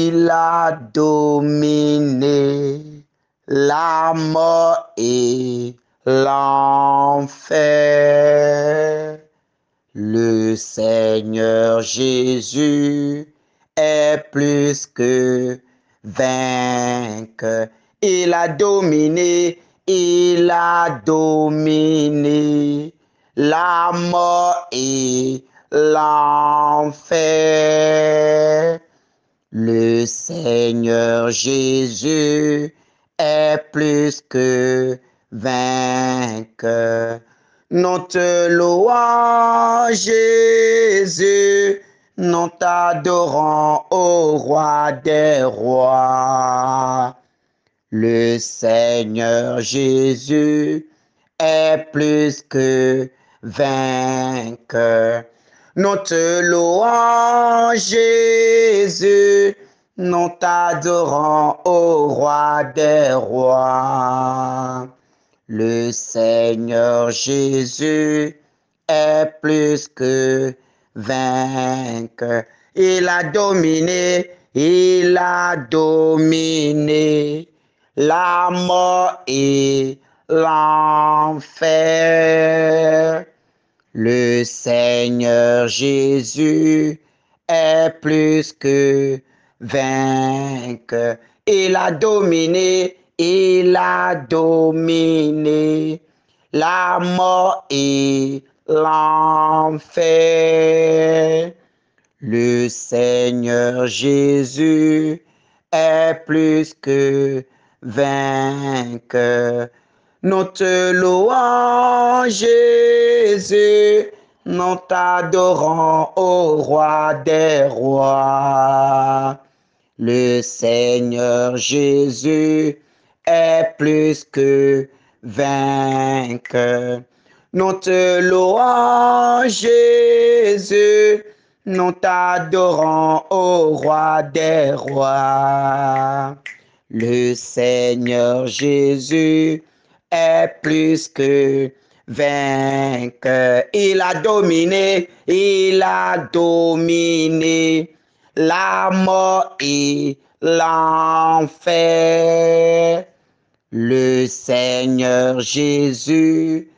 il a dominé la mort et l'enfer. Le Seigneur Jésus est plus que vainqueur. Il a dominé la mort et l'enfer. Le Seigneur Jésus est plus que vainqueur. Nous te louons, Jésus, nous t'adorons, ô roi des rois. Le Seigneur Jésus est plus que vainqueur. Nous te louons, Jésus, nous t'adorons, ô roi des rois. Le Seigneur Jésus est plus que vainqueur. Il a dominé la mort et l'enfer. Le Seigneur Jésus est plus que vainqueur. Il a dominé la mort et l'enfer. Le Seigneur Jésus est plus que vainqueur. Nous te louons, Jésus, nous t'adorons, ô roi des rois. Le Seigneur Jésus est plus que vainqueur. Nous te louons, Jésus, nous t'adorons, ô roi des rois. Le Seigneur Jésus est plus que vainqueur. Il a dominé la mort et l'enfer. Le Seigneur Jésus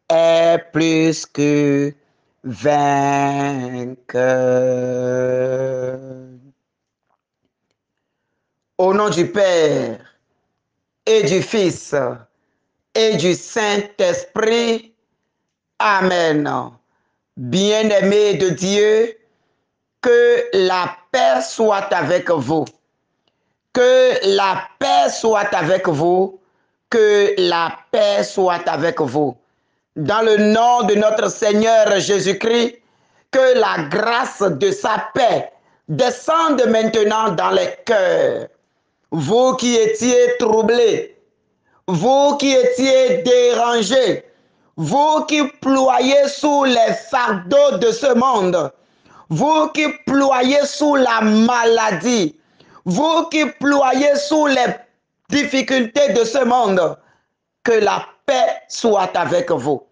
est plus que vainqueur. Au nom du Père et du Fils et du Saint-Esprit, Amen. Bien-aimés de Dieu, que la paix soit avec vous. Que la paix soit avec vous. Que la paix soit avec vous. Dans le nom de notre Seigneur Jésus-Christ, que la grâce de sa paix descende maintenant dans les cœurs. Vous qui étiez troublés, vous qui étiez dérangés, vous qui ployez sous les fardeaux de ce monde, vous qui ployez sous la maladie, vous qui ployez sous les difficultés de ce monde, que la paix soit avec vous.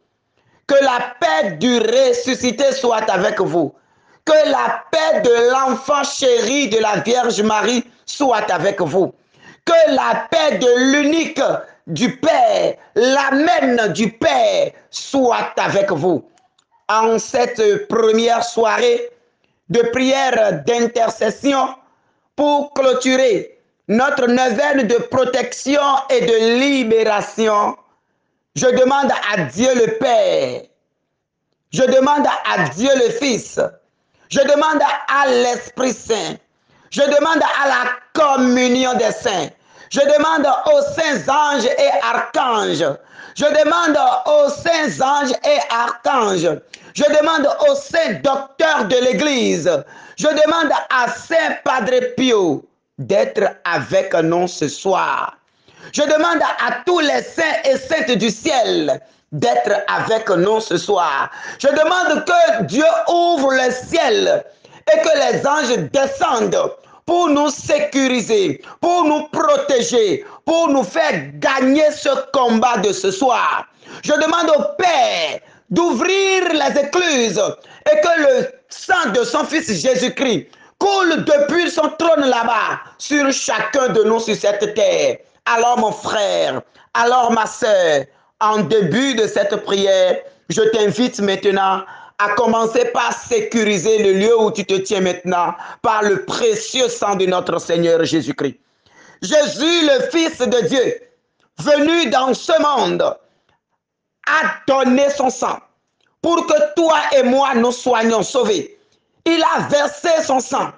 Que la paix du ressuscité soit avec vous. Que la paix de l'enfant chéri de la Vierge Marie soit avec vous. Que la paix de l'unique du Père, l'amen du Père, soit avec vous. En cette première soirée de prière d'intercession pour clôturer notre neuvaine de protection et de libération, je demande à Dieu le Père, je demande à Dieu le Fils, je demande à l'Esprit Saint, je demande à la communion des saints, je demande aux saints anges et archanges, je demande aux saints anges et archanges, je demande aux saints docteurs de l'Église, je demande à Saint Padre Pio d'être avec nous ce soir. Je demande à tous les saints et saintes du ciel d'être avec nous ce soir. Je demande que Dieu ouvre le ciel et que les anges descendent pour nous sécuriser, pour nous protéger, pour nous faire gagner ce combat de ce soir. Je demande au Père d'ouvrir les écluses et que le sang de son Fils Jésus-Christ coule depuis son trône là-bas sur chacun de nous sur cette terre. Alors mon frère, alors ma sœur, en début de cette prière, je t'invite maintenant à commencer par sécuriser le lieu où tu te tiens maintenant par le précieux sang de notre Seigneur Jésus-Christ. Jésus, le Fils de Dieu, venu dans ce monde, a donné son sang pour que toi et moi nous soyons sauvés. Il a versé son sang,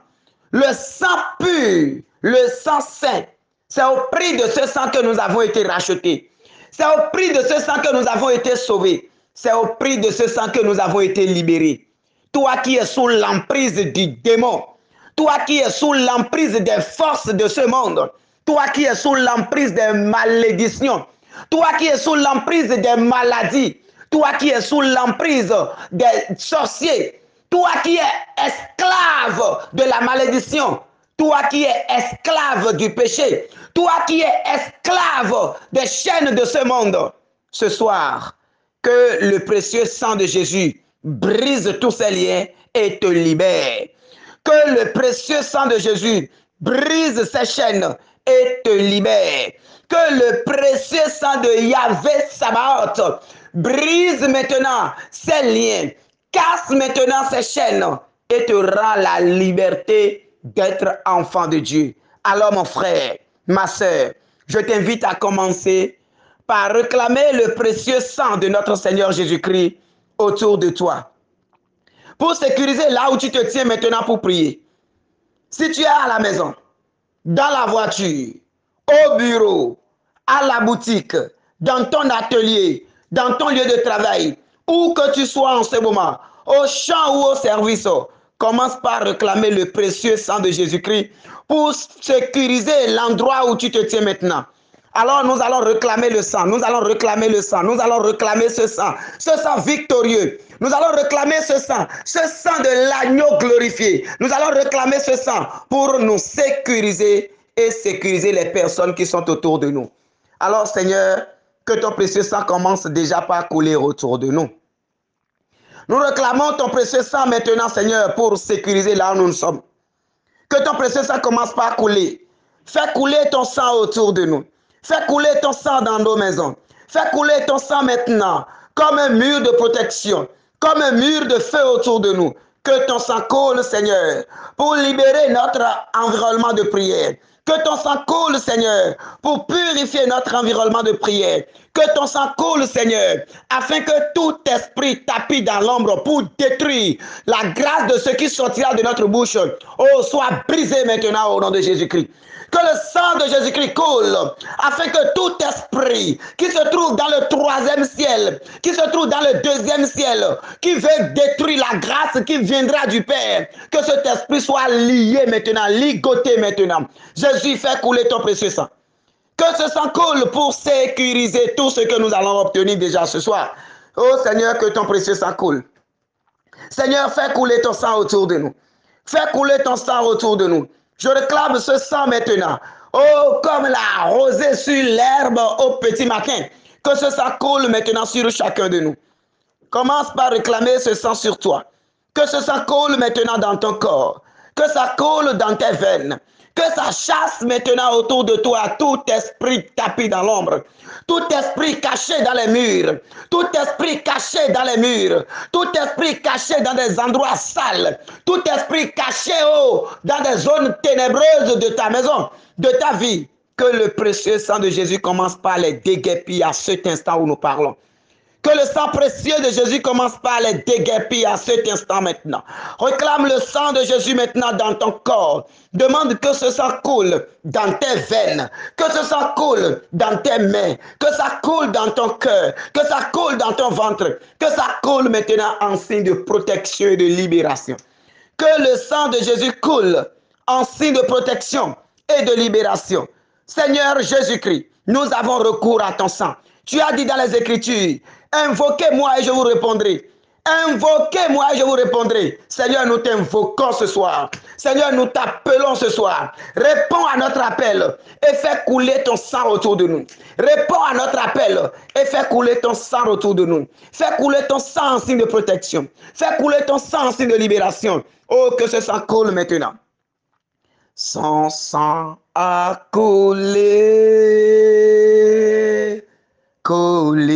le sang pur, le sang saint. C'est au prix de ce sang que nous avons été rachetés. C'est au prix de ce sang que nous avons été sauvés. C'est au prix de ce sang que nous avons été libérés. Toi qui es sous l'emprise du démon, toi qui es sous l'emprise des forces de ce monde, toi qui es sous l'emprise des malédictions, toi qui es sous l'emprise des maladies, toi qui es sous l'emprise des sorciers, toi qui es esclave de la malédiction, toi qui es esclave du péché, toi qui es esclave des chaînes de ce monde, ce soir, que le précieux sang de Jésus brise tous ces liens et te libère. Que le précieux sang de Jésus brise ces chaînes et te libère. Que le précieux sang de Yahvé Sabaoth brise maintenant ces liens, casse maintenant ces chaînes et te rend la liberté d'être enfant de Dieu. Alors mon frère, ma soeur, je t'invite à commencer par réclamer le précieux sang de notre Seigneur Jésus-Christ autour de toi. Pour sécuriser là où tu te tiens maintenant pour prier. Si tu es à la maison, dans la voiture, au bureau, à la boutique, dans ton atelier, dans ton lieu de travail, où que tu sois en ce moment, au champ ou au service, commence par réclamer le précieux sang de Jésus-Christ pour sécuriser l'endroit où tu te tiens maintenant. Alors nous allons réclamer le sang, nous allons réclamer le sang, nous allons réclamer ce sang victorieux. Nous allons réclamer ce sang de l'agneau glorifié. Nous allons réclamer ce sang pour nous sécuriser et sécuriser les personnes qui sont autour de nous. Alors Seigneur, que ton précieux sang commence déjà par couler autour de nous. Nous réclamons ton précieux sang maintenant Seigneur pour sécuriser là où nous sommes. Que ton précieux sang commence par couler. Fais couler ton sang autour de nous. Fais couler ton sang dans nos maisons. Fais couler ton sang maintenant comme un mur de protection, comme un mur de feu autour de nous. Que ton sang coule, Seigneur, pour libérer notre environnement de prière. Que ton sang coule, Seigneur, pour purifier notre environnement de prière. Que ton sang coule, Seigneur, afin que tout esprit tapis dans l'ombre pour détruire la grâce de ce qui sortira de notre bouche, soit brisé maintenant au nom de Jésus-Christ. Que le sang de Jésus-Christ coule, afin que tout esprit qui se trouve dans le troisième ciel, qui se trouve dans le deuxième ciel, qui veut détruire la grâce qui viendra du Père, que cet esprit soit lié maintenant, ligoté maintenant. Jésus, fait couler ton précieux sang. Que ce sang coule pour sécuriser tout ce que nous allons obtenir déjà ce soir. Oh Seigneur, que ton précieux sang coule. Seigneur, fais couler ton sang autour de nous. Fais couler ton sang autour de nous. Je réclame ce sang maintenant. Oh, comme la rosée sur l'herbe au petit matin. Que ce sang coule maintenant sur chacun de nous. Commence par réclamer ce sang sur toi. Que ce sang coule maintenant dans ton corps. Que ça coule dans tes veines. Que ça chasse maintenant autour de toi tout esprit tapis dans l'ombre. Tout esprit caché dans les murs. Tout esprit caché dans les murs. Tout esprit caché dans des endroits sales. Tout esprit caché dans des zones ténébreuses de ta maison, de ta vie. Que le précieux sang de Jésus commence par les déguerpir à cet instant où nous parlons. Que le sang précieux de Jésus commence par les déguerpir à cet instant maintenant. Réclame le sang de Jésus maintenant dans ton corps. Demande que ce sang coule dans tes veines. Que ce sang coule dans tes mains. Que ça coule dans ton cœur. Que ça coule dans ton ventre. Que ça coule maintenant en signe de protection et de libération. Que le sang de Jésus coule en signe de protection et de libération. Seigneur Jésus-Christ, nous avons recours à ton sang. Tu as dit dans les Écritures, invoquez-moi et je vous répondrai. Invoquez-moi et je vous répondrai. Seigneur, nous t'invoquons ce soir. Seigneur, nous t'appelons ce soir. Réponds à notre appel et fais couler ton sang autour de nous. Réponds à notre appel et fais couler ton sang autour de nous. Fais couler ton sang en signe de protection. Fais couler ton sang en signe de libération. Oh, que ce sang coule maintenant. son sang a coulé, coulé,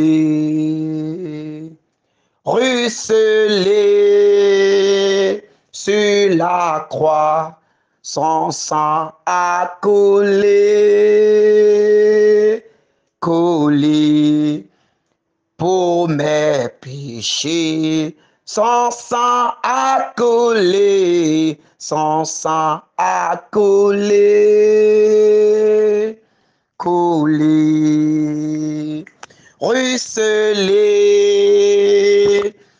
ruisselé sur la croix, son sang a coulé, coulé pour mes péchés. Son sang a coulé, son sang a coulé, coulé, ruisselé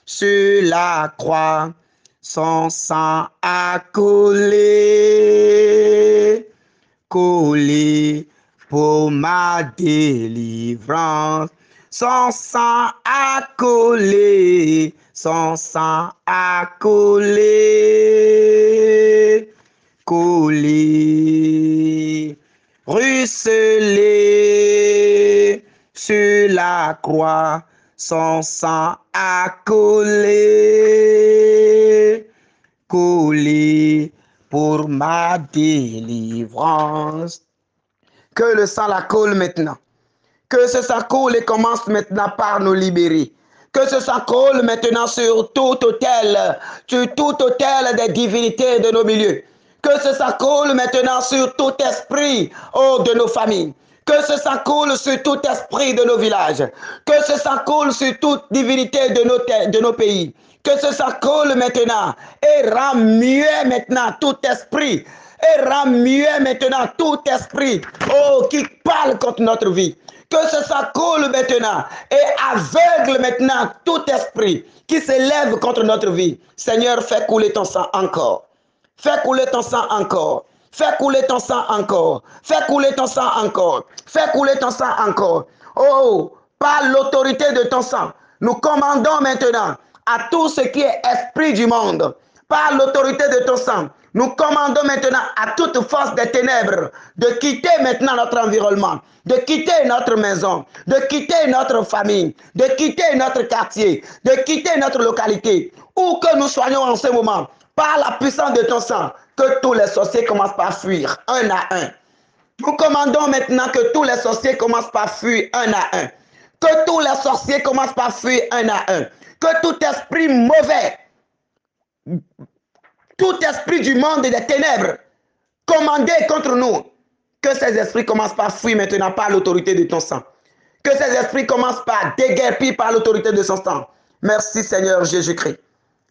sur la croix, son sang a coulé, coulé pour ma délivrance. Son sang a coulé, son sang a coulé, coulé, ruisselé sur la croix, son sang a coulé, coulé pour ma délivrance. Que le sang la coule maintenant. Que ce sang coule et commence maintenant par nous libérer. Que ce sang coule maintenant sur tout autel des divinités de nos milieux. Que ce sang coule maintenant sur tout esprit de nos familles. Que ce sang coule sur tout esprit de nos villages. Que ce sang coule sur toute divinité de nos pays. Que ce sang coule maintenant et rend muet maintenant tout esprit. Et rend muet maintenant tout esprit qui parle contre notre vie. Que ce sang coule maintenant et aveugle maintenant tout esprit qui s'élève contre notre vie. Seigneur, fais couler ton sang encore. Fais couler ton sang encore. Fais couler ton sang encore. Fais couler ton sang encore. Fais couler ton sang encore. Oh, par l'autorité de ton sang, nous commandons maintenant à tout ce qui est esprit du monde, par l'autorité de ton sang, nous commandons maintenant à toute force des ténèbres de quitter maintenant notre environnement, de quitter notre maison, de quitter notre famille, de quitter notre quartier, de quitter notre localité, où que nous soyons en ce moment, par la puissance de ton sang, que tous les sorciers commencent par fuir un à un. Nous commandons maintenant que tous les sorciers commencent par fuir un à un. Que tous les sorciers commencent par fuir un à un. Que tout esprit mauvais, tout esprit du monde et des ténèbres commandé contre nous, que ces esprits commencent par fuir maintenant par l'autorité de ton sang. Que ces esprits commencent par déguerpir par l'autorité de son sang. Merci Seigneur Jésus-Christ.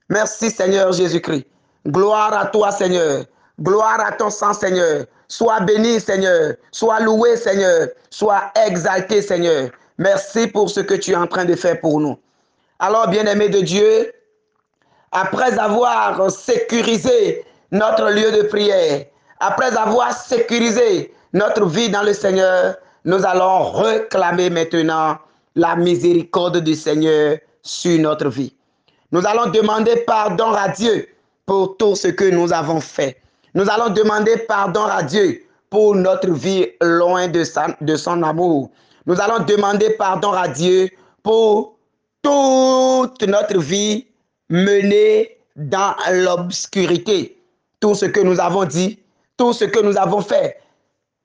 Merci Seigneur Jésus-Christ. Gloire à toi Seigneur. Gloire à ton sang Seigneur. Sois béni Seigneur. Sois loué Seigneur. Sois exalté Seigneur. Merci pour ce que tu es en train de faire pour nous. Alors bien-aimés de Dieu, après avoir sécurisé notre lieu de prière, après avoir sécurisé notre vie dans le Seigneur, nous allons réclamer maintenant la miséricorde du Seigneur sur notre vie. Nous allons demander pardon à Dieu pour tout ce que nous avons fait. Nous allons demander pardon à Dieu pour notre vie loin de son amour. Nous allons demander pardon à Dieu pour toute notre vie menée dans l'obscurité. Tout ce que nous avons dit, tout ce que nous avons fait,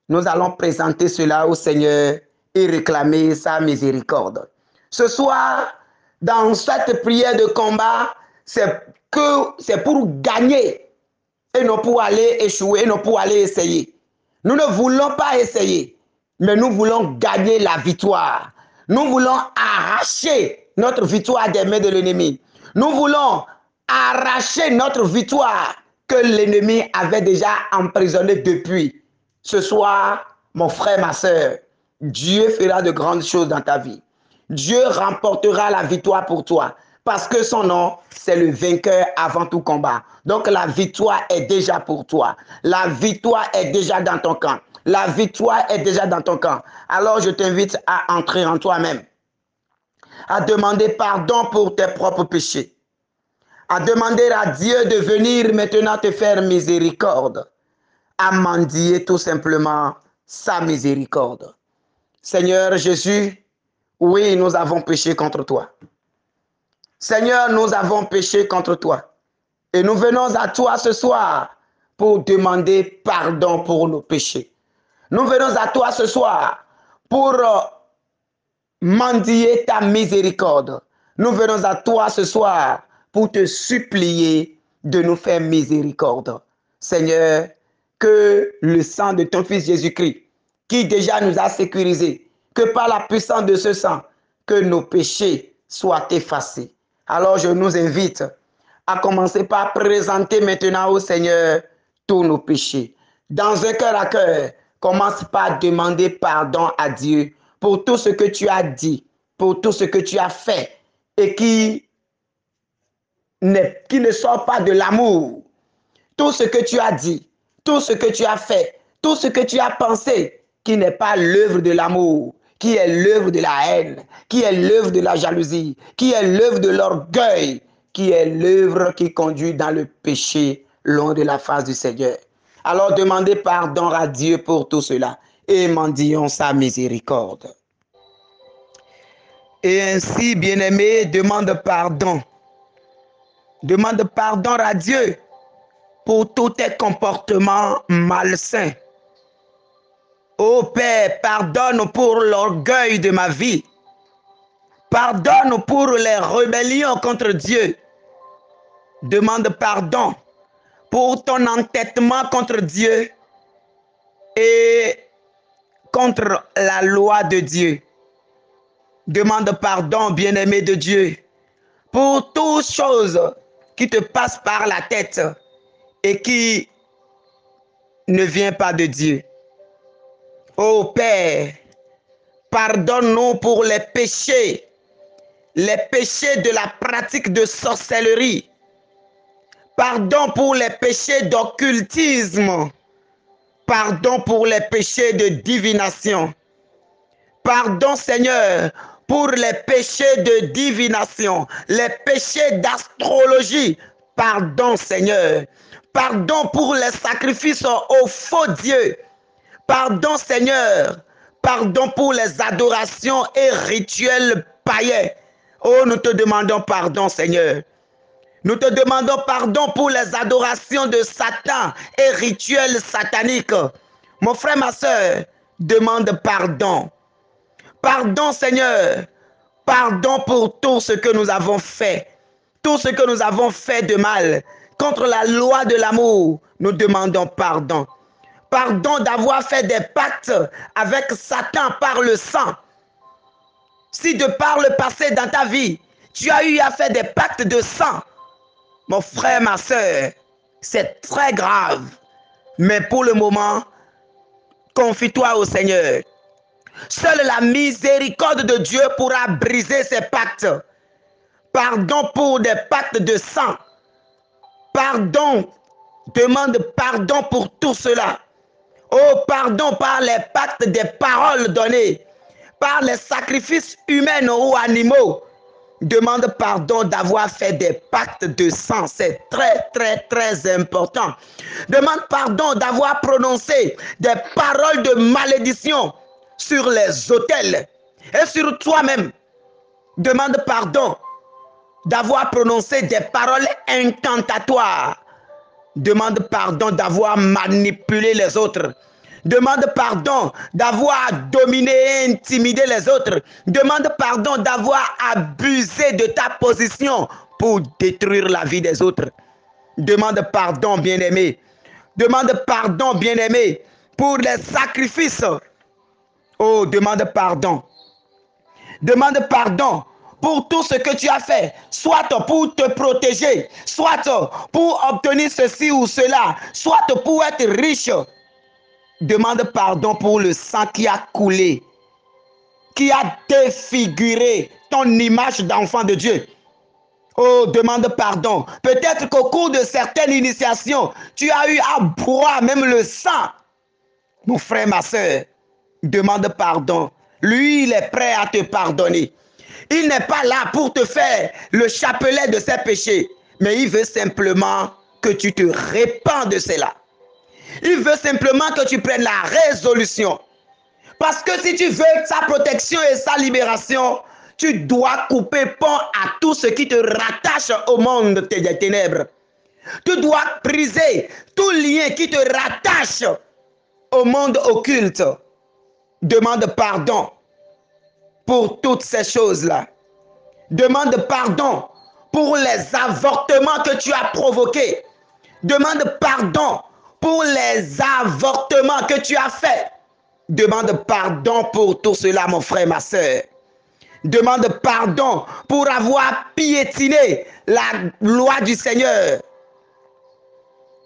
nous allons présenter cela au Seigneur et réclamer sa miséricorde. Ce soir, dans cette prière de combat, c'est pour gagner et non pour aller échouer, non pour aller essayer. Nous ne voulons pas essayer, mais nous voulons gagner la victoire. Nous voulons arracher notre victoire des mains de l'ennemi. Nous voulons arracher notre victoire que l'ennemi avait déjà emprisonnée depuis. Ce soir, mon frère, ma soeur, Dieu fera de grandes choses dans ta vie. Dieu remportera la victoire pour toi. Parce que son nom, c'est le vainqueur avant tout combat. Donc la victoire est déjà pour toi. La victoire est déjà dans ton camp. La victoire est déjà dans ton camp. Alors je t'invite à entrer en toi-même. À demander pardon pour tes propres péchés. À demander à Dieu de venir maintenant te faire miséricorde. À mendier tout simplement sa miséricorde. Seigneur Jésus, oui, nous avons péché contre toi. Seigneur, nous avons péché contre toi. Et nous venons à toi ce soir pour demander pardon pour nos péchés. Nous venons à toi ce soir pour mendier ta miséricorde. Nous venons à toi ce soir pour te supplier de nous faire miséricorde. Seigneur, que le sang de ton Fils Jésus-Christ, qui déjà nous a sécurisés, que par la puissance de ce sang, que nos péchés soient effacés. Alors je nous invite à commencer par présenter maintenant au Seigneur tous nos péchés. Dans un cœur à cœur, commence par demander pardon à Dieu pour tout ce que tu as dit, pour tout ce que tu as fait et qui ne sort pas de l'amour. Tout ce que tu as dit, tout ce que tu as fait, tout ce que tu as pensé qui n'est pas l'œuvre de l'amour, qui est l'œuvre de la haine, qui est l'œuvre de la jalousie, qui est l'œuvre de l'orgueil, qui est l'œuvre qui conduit dans le péché loin de la face du Seigneur. Alors demandez pardon à Dieu pour tout cela et mendions sa miséricorde. Et ainsi, bien-aimé, demande pardon. Demande pardon à Dieu pour tous tes comportements malsains. Ô Père, pardonne pour l'orgueil de ma vie. Pardonne pour les rébellions contre Dieu. Demande pardon pour ton entêtement contre Dieu et contre la loi de Dieu. Demande pardon, bien-aimé de Dieu, pour toutes choses qui te passent par la tête et qui ne viennent pas de Dieu. Ô Père, pardonne-nous pour les péchés de la pratique de sorcellerie. Pardon pour les péchés d'occultisme. Pardon pour les péchés de divination. Pardon, Seigneur, pour les péchés de divination, les péchés d'astrologie. Pardon, Seigneur. Pardon pour les sacrifices aux faux dieux. Pardon, Seigneur. Pardon pour les adorations et rituels païens. Oh, nous te demandons pardon, Seigneur. Nous te demandons pardon pour les adorations de Satan et rituels sataniques. Mon frère, ma soeur, demande pardon. Pardon, Seigneur. Pardon pour tout ce que nous avons fait. Tout ce que nous avons fait de mal. Contre la loi de l'amour, nous demandons pardon. Pardon d'avoir fait des pactes avec Satan par le sang. Si de par le passé dans ta vie, tu as eu à faire des pactes de sang, mon frère, ma soeur, c'est très grave. Mais pour le moment, confie-toi au Seigneur. Seule la miséricorde de Dieu pourra briser ces pactes. Pardon pour des pactes de sang. Pardon. Demande pardon pour tout cela. Oh, pardon par les pactes des paroles données, par les sacrifices humains ou animaux. Demande pardon d'avoir fait des pactes de sang. C'est très, très, très important. Demande pardon d'avoir prononcé des paroles de malédiction sur les autels et sur toi-même. Demande pardon d'avoir prononcé des paroles incantatoires. Demande pardon d'avoir manipulé les autres. Demande pardon d'avoir dominé et intimidé les autres. Demande pardon d'avoir abusé de ta position pour détruire la vie des autres. Demande pardon, bien-aimé. Demande pardon, bien-aimé, pour les sacrifices. Oh, demande pardon. Demande pardon pour tout ce que tu as fait, soit pour te protéger, soit pour obtenir ceci ou cela, soit pour être riche. Demande pardon pour le sang qui a coulé, qui a défiguré ton image d'enfant de Dieu. Oh, demande pardon. Peut-être qu'au cours de certaines initiations, tu as eu à boire même le sang. Mon frère, ma soeur, demande pardon. Lui, il est prêt à te pardonner. Il n'est pas là pour te faire le chapelet de ses péchés, mais il veut simplement que tu te répands de cela. Il veut simplement que tu prennes la résolution. Parce que si tu veux sa protection et sa libération, tu dois couper pont à tout ce qui te rattache au monde des ténèbres. Tu dois briser tout lien qui te rattache au monde occulte. Demande pardon pour toutes ces choses-là. Demande pardon pour les avortements que tu as provoqués. Demande pardon pour les avortements que tu as faits. Demande pardon pour tout cela, mon frère, ma soeur. Demande pardon pour avoir piétiné la loi du Seigneur.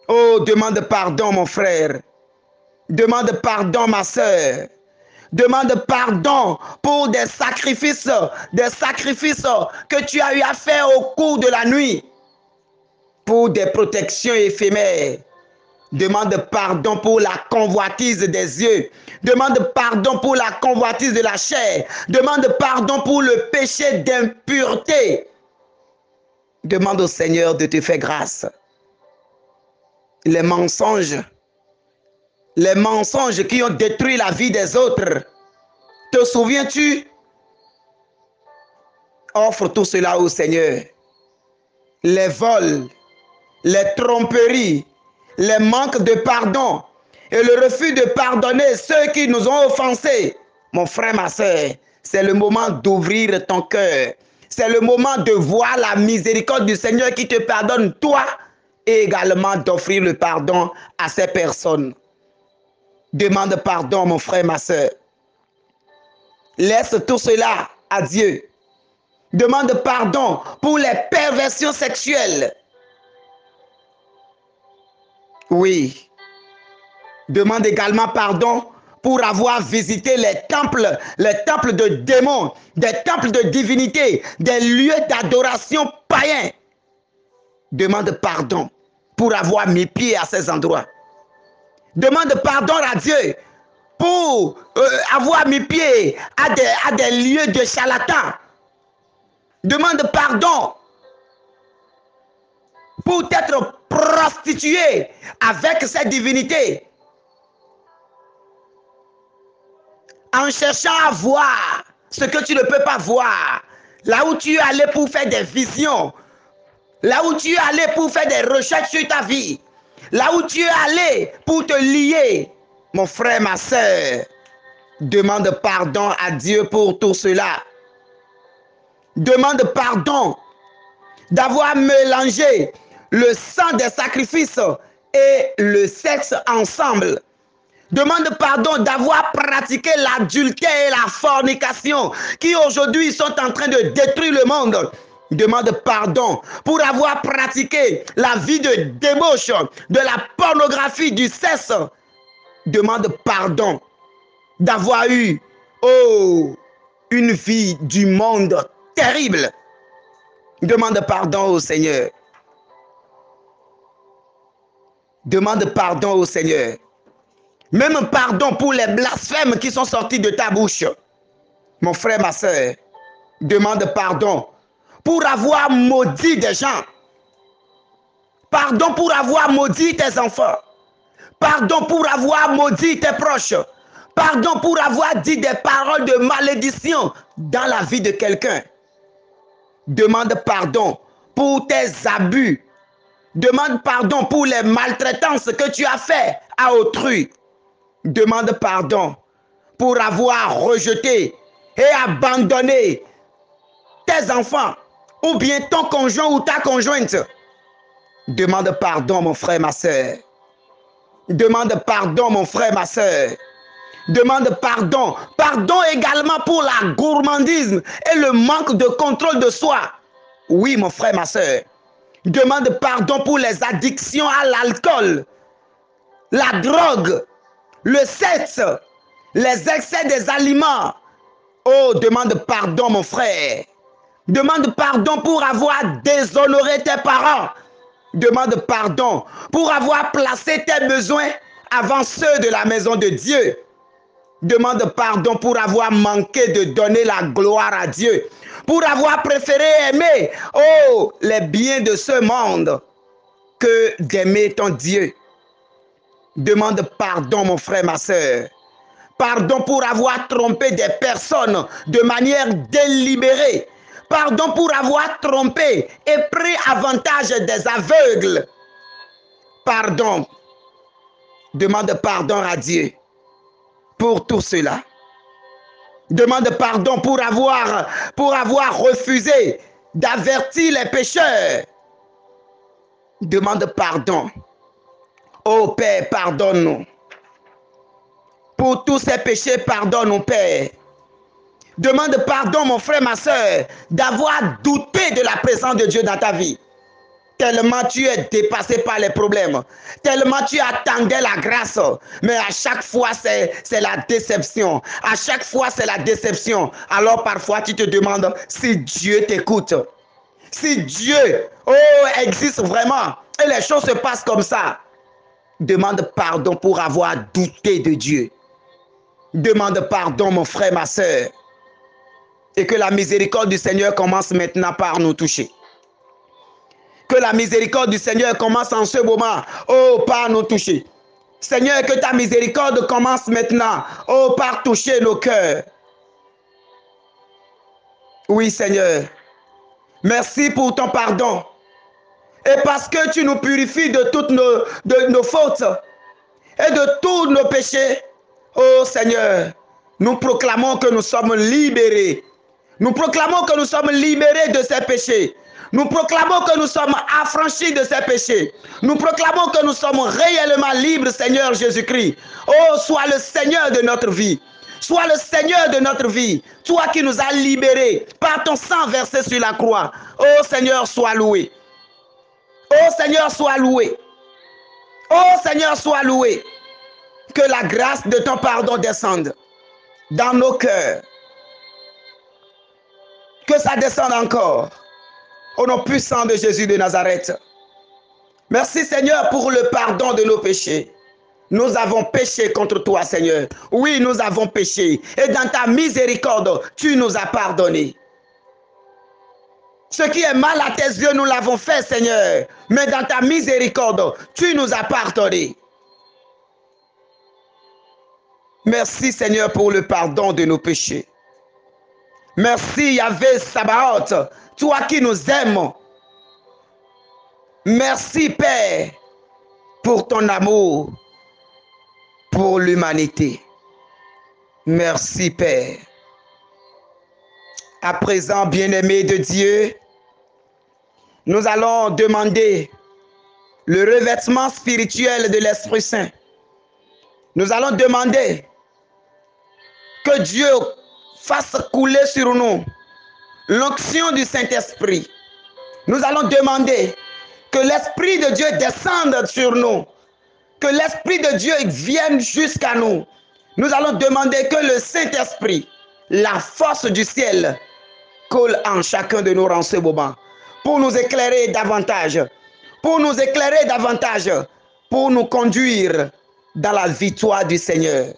Oh, demande pardon, mon frère. Demande pardon, ma soeur. Demande pardon pour des sacrifices que tu as eu à faire au cours de la nuit, pour des protections éphémères. Demande pardon pour la convoitise des yeux. Demande pardon pour la convoitise de la chair. Demande pardon pour le péché d'impureté. Demande au Seigneur de te faire grâce. Les mensonges qui ont détruit la vie des autres. Te souviens-tu? Offre tout cela au Seigneur. Les vols, les tromperies, les manques de pardon et le refus de pardonner ceux qui nous ont offensés. Mon frère, ma soeur, c'est le moment d'ouvrir ton cœur. C'est le moment de voir la miséricorde du Seigneur qui te pardonne, toi, et également d'offrir le pardon à ces personnes. Demande pardon, mon frère, ma soeur. Laisse tout cela à Dieu. Demande pardon pour les perversions sexuelles. Oui. Demande également pardon pour avoir visité les temples de démons, des temples de divinités, des lieux d'adoration païens. Demande pardon pour avoir mis pied à ces endroits. Demande pardon à Dieu pour avoir mis pied à des lieux de charlatans. Demande pardon pour t'être prostitué avec ces divinités. En cherchant à voir ce que tu ne peux pas voir. Là où tu es allé pour faire des visions. Là où tu es allé pour faire des recherches sur ta vie. Là où tu es allé pour te lier. Mon frère, ma soeur, demande pardon à Dieu pour tout cela. Demande pardon d'avoir mélangé le sang des sacrifices et le sexe ensemble. Demande pardon d'avoir pratiqué l'adultère et la fornication qui aujourd'hui sont en train de détruire le monde. Demande pardon pour avoir pratiqué la vie de débauche, de la pornographie, du sexe. Demande pardon d'avoir eu une vie du monde terrible. Demande pardon au Seigneur. Demande pardon au Seigneur. Même pardon pour les blasphèmes qui sont sortis de ta bouche. Mon frère, ma soeur, demande pardon pour avoir maudit des gens. Pardon pour avoir maudit tes enfants. Pardon pour avoir maudit tes proches. Pardon pour avoir dit des paroles de malédiction dans la vie de quelqu'un. Demande pardon pour tes abus. Demande pardon pour les maltraitances que tu as faites à autrui. Demande pardon pour avoir rejeté et abandonné tes enfants ou bien ton conjoint ou ta conjointe. Demande pardon, mon frère, ma soeur. Demande pardon, mon frère, ma soeur. Demande pardon. Pardon également pour la gourmandise et le manque de contrôle de soi. Oui, mon frère, ma soeur. Demande pardon pour les addictions à l'alcool, la drogue, le sexe, les excès des aliments. Oh, demande pardon, mon frère. Demande pardon pour avoir déshonoré tes parents. Demande pardon pour avoir placé tes besoins avant ceux de la maison de Dieu. Demande pardon pour avoir manqué de donner la gloire à Dieu. Pour avoir préféré aimer, les biens de ce monde que d'aimer ton Dieu. Demande pardon, mon frère, ma soeur. Pardon pour avoir trompé des personnes de manière délibérée. Pardon pour avoir trompé et pris avantage des aveugles. pardon. Demande pardon à Dieu pour tout cela. Demande pardon pour avoir refusé d'avertir les pécheurs. Demande pardon. Oh Père, pardonne-nous. Pour tous ces péchés, pardonne-nous, Père. Demande pardon, mon frère, ma soeur, d'avoir douté de la présence de Dieu dans ta vie. Tellement tu es dépassé par les problèmes. Tellement tu attendais la grâce. Mais à chaque fois, c'est la déception. À chaque fois, c'est la déception. Alors parfois, tu te demandes si Dieu t'écoute. Si Dieu existe vraiment. Et les choses se passent comme ça. Demande pardon pour avoir douté de Dieu. Demande pardon, mon frère, ma soeur. Et que la miséricorde du Seigneur commence maintenant par nous toucher. Que la miséricorde du Seigneur commence en ce moment, par nous toucher. Seigneur, que ta miséricorde commence maintenant, par toucher nos cœurs. Oui, Seigneur. Merci pour ton pardon. Et parce que tu nous purifies de toutes nos fautes et de tous nos péchés, oh Seigneur, nous proclamons que nous sommes libérés. Nous proclamons que nous sommes libérés de ces péchés. Nous proclamons que nous sommes affranchis de ces péchés. Nous proclamons que nous sommes réellement libres, Seigneur Jésus-Christ. Oh, sois le Seigneur de notre vie. Sois le Seigneur de notre vie. Toi qui nous as libérés par ton sang versé sur la croix. Oh Seigneur, sois loué. Oh Seigneur, sois loué. Oh Seigneur, sois loué. Que la grâce de ton pardon descende dans nos cœurs. Que ça descende encore. Au nom puissant de Jésus de Nazareth. Merci Seigneur pour le pardon de nos péchés. Nous avons péché contre toi Seigneur. Oui, nous avons péché. Et dans ta miséricorde, tu nous as pardonné. Ce qui est mal à tes yeux, nous l'avons fait Seigneur. Mais dans ta miséricorde, tu nous as pardonné. Merci Seigneur pour le pardon de nos péchés. Merci Yahvé Sabaoth, toi qui nous aimes. Merci Père pour ton amour pour l'humanité. Merci Père. À présent, bien-aimés de Dieu, nous allons demander le revêtement spirituel de l'Esprit Saint. Nous allons demander que Dieu fasse couler sur nous l'onction du Saint-Esprit. Nous allons demander que l'Esprit de Dieu descende sur nous, que l'Esprit de Dieu vienne jusqu'à nous. Nous allons demander que le Saint-Esprit, la force du ciel, coule en chacun de nous en ce moment, pour nous éclairer davantage, pour nous éclairer davantage, pour nous conduire dans la victoire du Seigneur.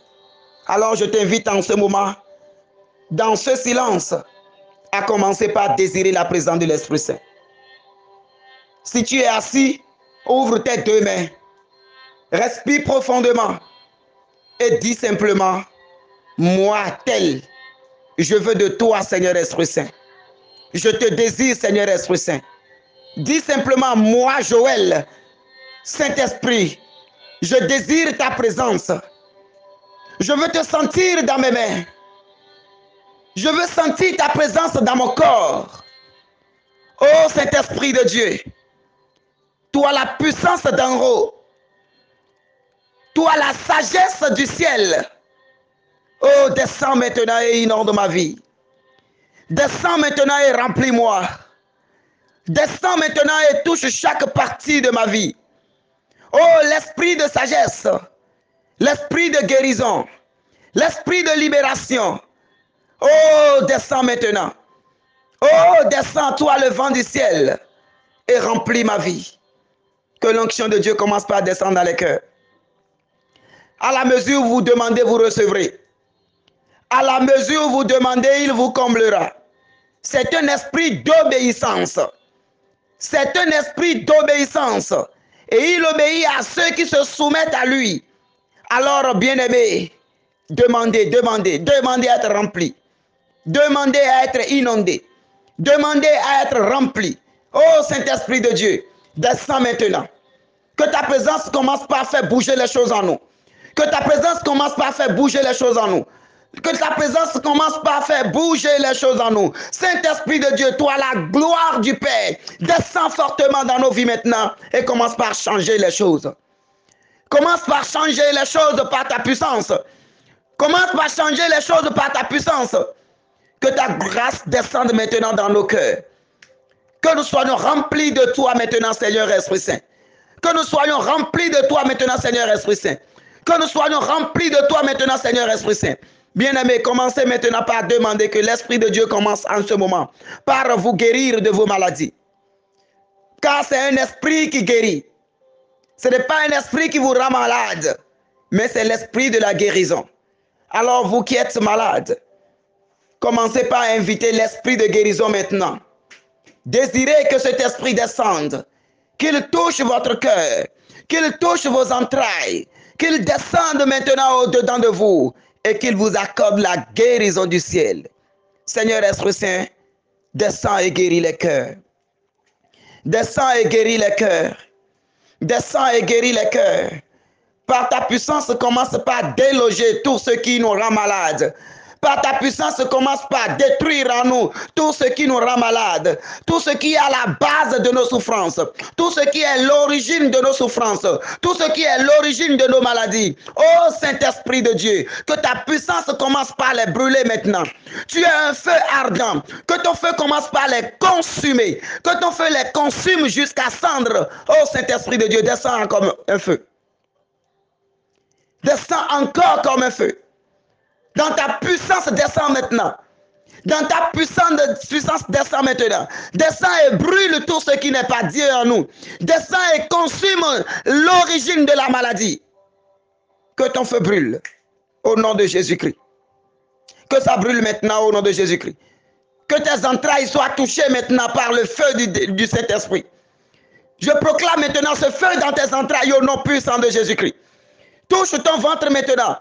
Alors je t'invite en ce moment, dans ce silence, à commencer par désirer la présence de l'Esprit Saint. Si tu es assis, ouvre tes deux mains, respire profondément et dis simplement, moi tel, je veux de toi Seigneur Esprit Saint. Je te désire Seigneur Esprit Saint. Dis simplement, moi Joël, Saint-Esprit, je désire ta présence. Je veux te sentir dans mes mains. Je veux sentir ta présence dans mon corps. Oh Saint-Esprit de Dieu, toi la puissance d'en haut, toi la sagesse du ciel. Oh, descends maintenant et inonde ma vie. Descends maintenant et remplis-moi. Descends maintenant et touche chaque partie de ma vie. Oh, l'esprit de sagesse, l'esprit de guérison, l'esprit de libération. Oh, descends maintenant. Oh, descends, toi le vent du ciel, et remplis ma vie. Que l'onction de Dieu commence par descendre dans les cœurs. À la mesure où vous demandez, vous recevrez. À la mesure où vous demandez, il vous comblera. C'est un esprit d'obéissance. C'est un esprit d'obéissance. Et il obéit à ceux qui se soumettent à lui. Alors, bien-aimés, demandez à être remplis. Demandez à être inondés. Demandez à être remplis. Oh Saint-Esprit de Dieu, descends maintenant. Que ta présence commence par faire bouger les choses en nous. Que ta présence commence par faire bouger les choses en nous. Que ta présence commence par faire bouger les choses en nous. Saint-Esprit de Dieu, toi, la gloire du Père, descends fortement dans nos vies maintenant et commence par changer les choses. Commence par changer les choses par ta puissance. Commence par changer les choses par ta puissance. Que ta grâce descende maintenant dans nos cœurs. Que nous soyons remplis de toi maintenant, Seigneur Esprit Saint. Que nous soyons remplis de toi maintenant, Seigneur Esprit Saint. Que nous soyons remplis de toi maintenant, Seigneur Esprit Saint. Bien-aimés, commencez maintenant par demander que l'Esprit de Dieu commence en ce moment par vous guérir de vos maladies. Car c'est un esprit qui guérit. Ce n'est pas un esprit qui vous rend malade, mais c'est l'esprit de la guérison. Alors vous qui êtes malade, commencez par inviter l'esprit de guérison maintenant. Désirez que cet esprit descende, qu'il touche votre cœur, qu'il touche vos entrailles, qu'il descende maintenant au-dedans de vous et qu'il vous accorde la guérison du ciel. Seigneur Esprit Saint, descends et guéris les cœurs. Descends et guéris les cœurs. Descends et guéris les cœurs. Par ta puissance, commence par déloger tout ce qui nous rend malades. Par ta puissance, commence par détruire en nous tout ce qui nous rend malades, tout ce qui est à la base de nos souffrances, tout ce qui est l'origine de nos souffrances, tout ce qui est l'origine de nos maladies. Oh Saint-Esprit de Dieu, que ta puissance commence par les brûler maintenant. Tu es un feu ardent, que ton feu commence par les consumer, que ton feu les consume jusqu'à cendre. Oh Saint-Esprit de Dieu, descends comme un feu. Descends encore comme un feu. Dans ta puissance, descends maintenant. Dans ta puissance, descends maintenant. Descends et brûle tout ce qui n'est pas Dieu en nous. Descends et consume l'origine de la maladie. Que ton feu brûle au nom de Jésus-Christ. Que ça brûle maintenant au nom de Jésus-Christ. Que tes entrailles soient touchées maintenant par le feu du Saint-Esprit. Je proclame maintenant ce feu dans tes entrailles au nom puissant de Jésus-Christ. Touche ton ventre maintenant.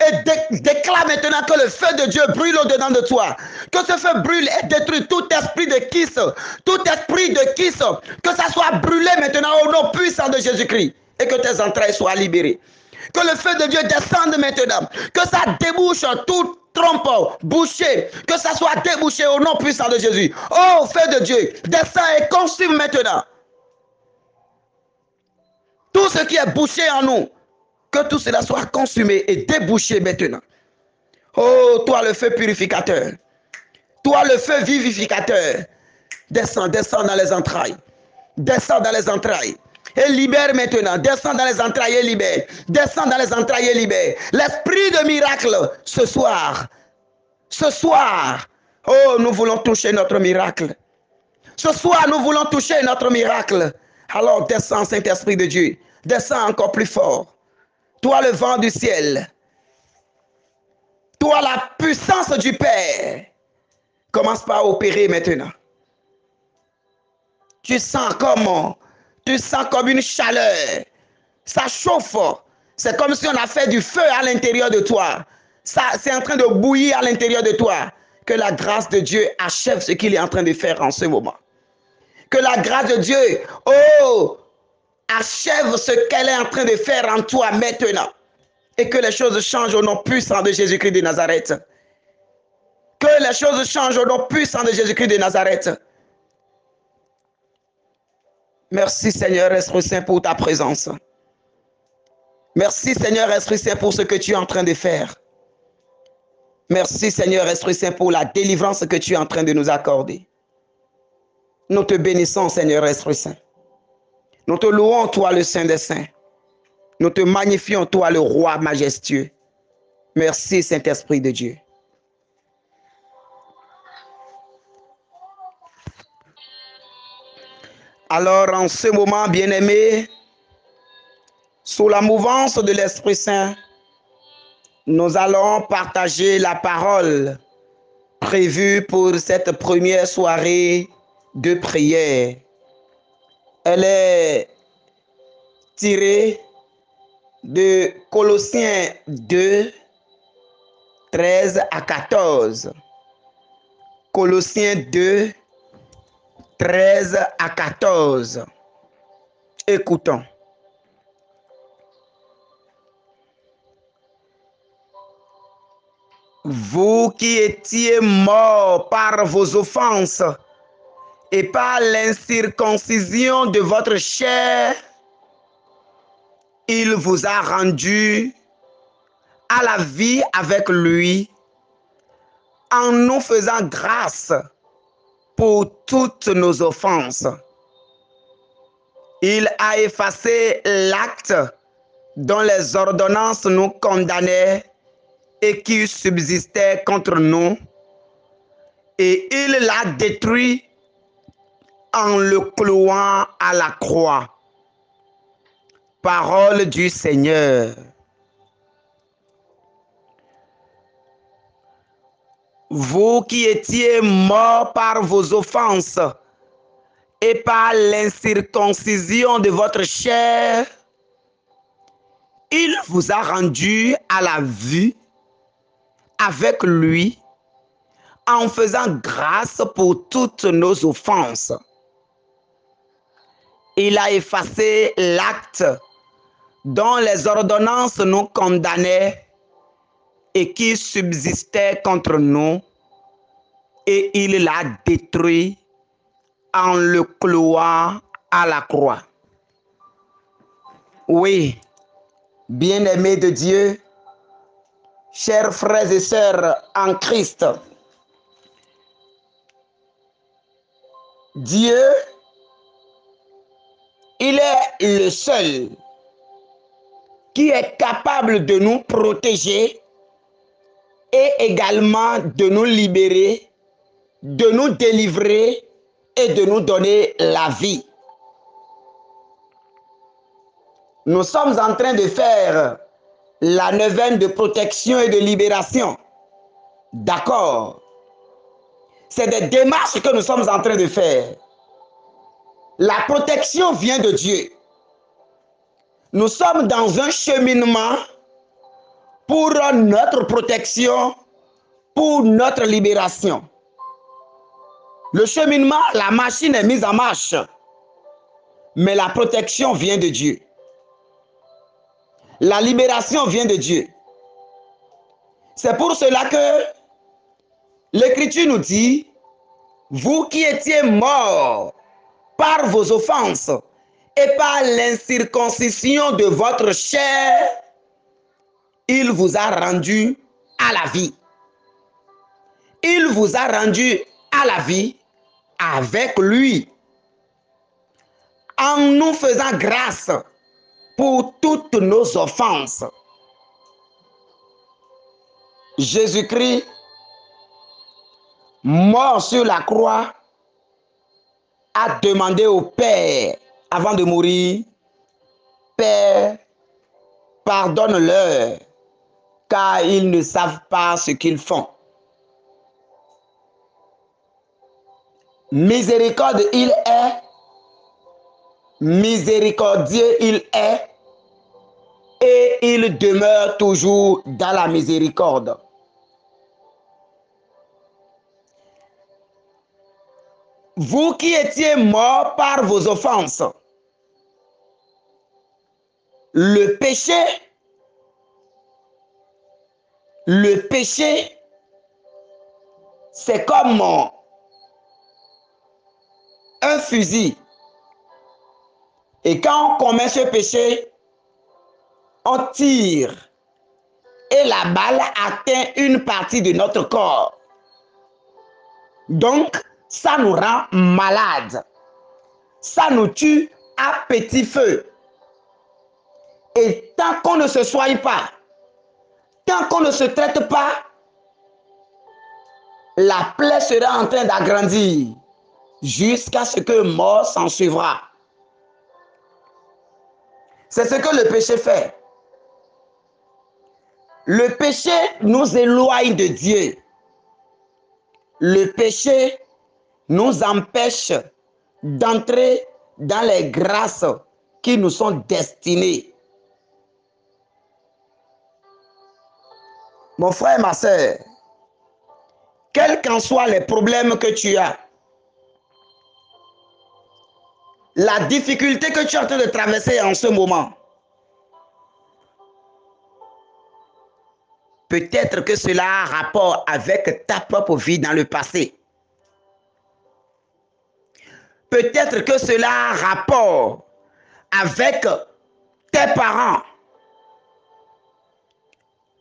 Et déclare maintenant que le feu de Dieu brûle au-dedans de toi. Que ce feu brûle et détruit tout esprit de kiss. Tout esprit de kiss. Que ça soit brûlé maintenant au nom puissant de Jésus-Christ. Et que tes entrailles soient libérées. Que le feu de Dieu descende maintenant. Que ça débouche tout trompe bouché. Que ça soit débouché au nom puissant de Jésus. Oh, feu de Dieu, descend et consume maintenant. Tout ce qui est bouché en nous. Que tout cela soit consumé et débouché maintenant. Oh, toi le feu purificateur. Toi le feu vivificateur. Descends, descends dans les entrailles. Descends dans les entrailles. Et libère maintenant. Descends dans les entrailles et libère. Descends dans les entrailles et libère. L'esprit de miracle ce soir. Ce soir. Oh, nous voulons toucher notre miracle. Ce soir, nous voulons toucher notre miracle. Alors descends, Saint-Esprit de Dieu. Descends encore plus fort. Toi le vent du ciel, toi la puissance du Père, commence par opérer maintenant. Tu sens comme une chaleur, ça chauffe, c'est comme si on a fait du feu à l'intérieur de toi, c'est en train de bouillir à l'intérieur de toi. Que la grâce de Dieu achève ce qu'il est en train de faire en ce moment. Que la grâce de Dieu, achève ce qu'elle est en train de faire en toi maintenant. Et que les choses changent au nom puissant de Jésus-Christ de Nazareth. Que les choses changent au nom puissant de Jésus-Christ de Nazareth. Merci Seigneur Esprit Saint pour ta présence. Merci Seigneur Esprit Saint pour ce que tu es en train de faire. Merci Seigneur Esprit Saint pour la délivrance que tu es en train de nous accorder. Nous te bénissons Seigneur Esprit Saint. Nous te louons toi le Saint des Saints. Nous te magnifions toi le Roi majestueux. Merci Saint-Esprit de Dieu. Alors en ce moment bien-aimé, sous la mouvance de l'Esprit Saint, nous allons partager la parole prévue pour cette première soirée de prière. Elle est tirée de Colossiens 2, 13 à 14. Colossiens 2, 13 à 14. Écoutons. Vous qui étiez morts par vos offenses et par l'incirconcision de votre chair, il vous a rendus à la vie avec lui en nous faisant grâce pour toutes nos offenses. Il a effacé l'acte dont les ordonnances nous condamnaient et qui subsistait contre nous, et il l'a détruit en le clouant à la croix. Parole du Seigneur. Vous qui étiez morts par vos offenses et par l'incirconcision de votre chair, il vous a rendu à la vie avec lui en faisant grâce pour toutes nos offenses. Il a effacé l'acte dont les ordonnances nous condamnaient et qui subsistait contre nous, et il l'a détruit en le clouant à la croix. Oui, bien-aimés de Dieu, chers frères et sœurs en Christ, Dieu, il est le seul qui est capable de nous protéger et également de nous libérer, de nous délivrer et de nous donner la vie. Nous sommes en train de faire la neuvaine de protection et de libération. D'accord. C'est des démarches que nous sommes en train de faire. La protection vient de Dieu. Nous sommes dans un cheminement pour notre protection, pour notre libération. Le cheminement, la machine est mise en marche, mais la protection vient de Dieu. La libération vient de Dieu. C'est pour cela que l'Écriture nous dit, vous qui étiez morts par vos offenses et par l'incirconcision de votre chair, il vous a rendu à la vie. Il vous a rendu à la vie avec lui, en nous faisant grâce pour toutes nos offenses. Jésus-Christ, mort sur la croix, a demandé au Père, avant de mourir, Père, pardonne-leur, car ils ne savent pas ce qu'ils font. Miséricorde il est, miséricordieux il est, et il demeure toujours dans la miséricorde. Vous qui étiez morts par vos offenses, le péché, c'est comme un fusil. Et quand on commet ce péché, on tire et la balle atteint une partie de notre corps. Donc, ça nous rend malades. Ça nous tue à petit feu. Et tant qu'on ne se soigne pas, tant qu'on ne se traite pas, la plaie sera en train d'agrandir jusqu'à ce que mort s'en suivra. C'est ce que le péché fait. Le péché nous éloigne de Dieu. Le péché nous empêche d'entrer dans les grâces qui nous sont destinées. Mon frère, ma soeur, quels qu'en soient les problèmes que tu as, la difficulté que tu es en train de traverser en ce moment, Peut-être que cela a rapport avec ta propre vie dans le passé. Peut-être que cela a rapport avec tes parents.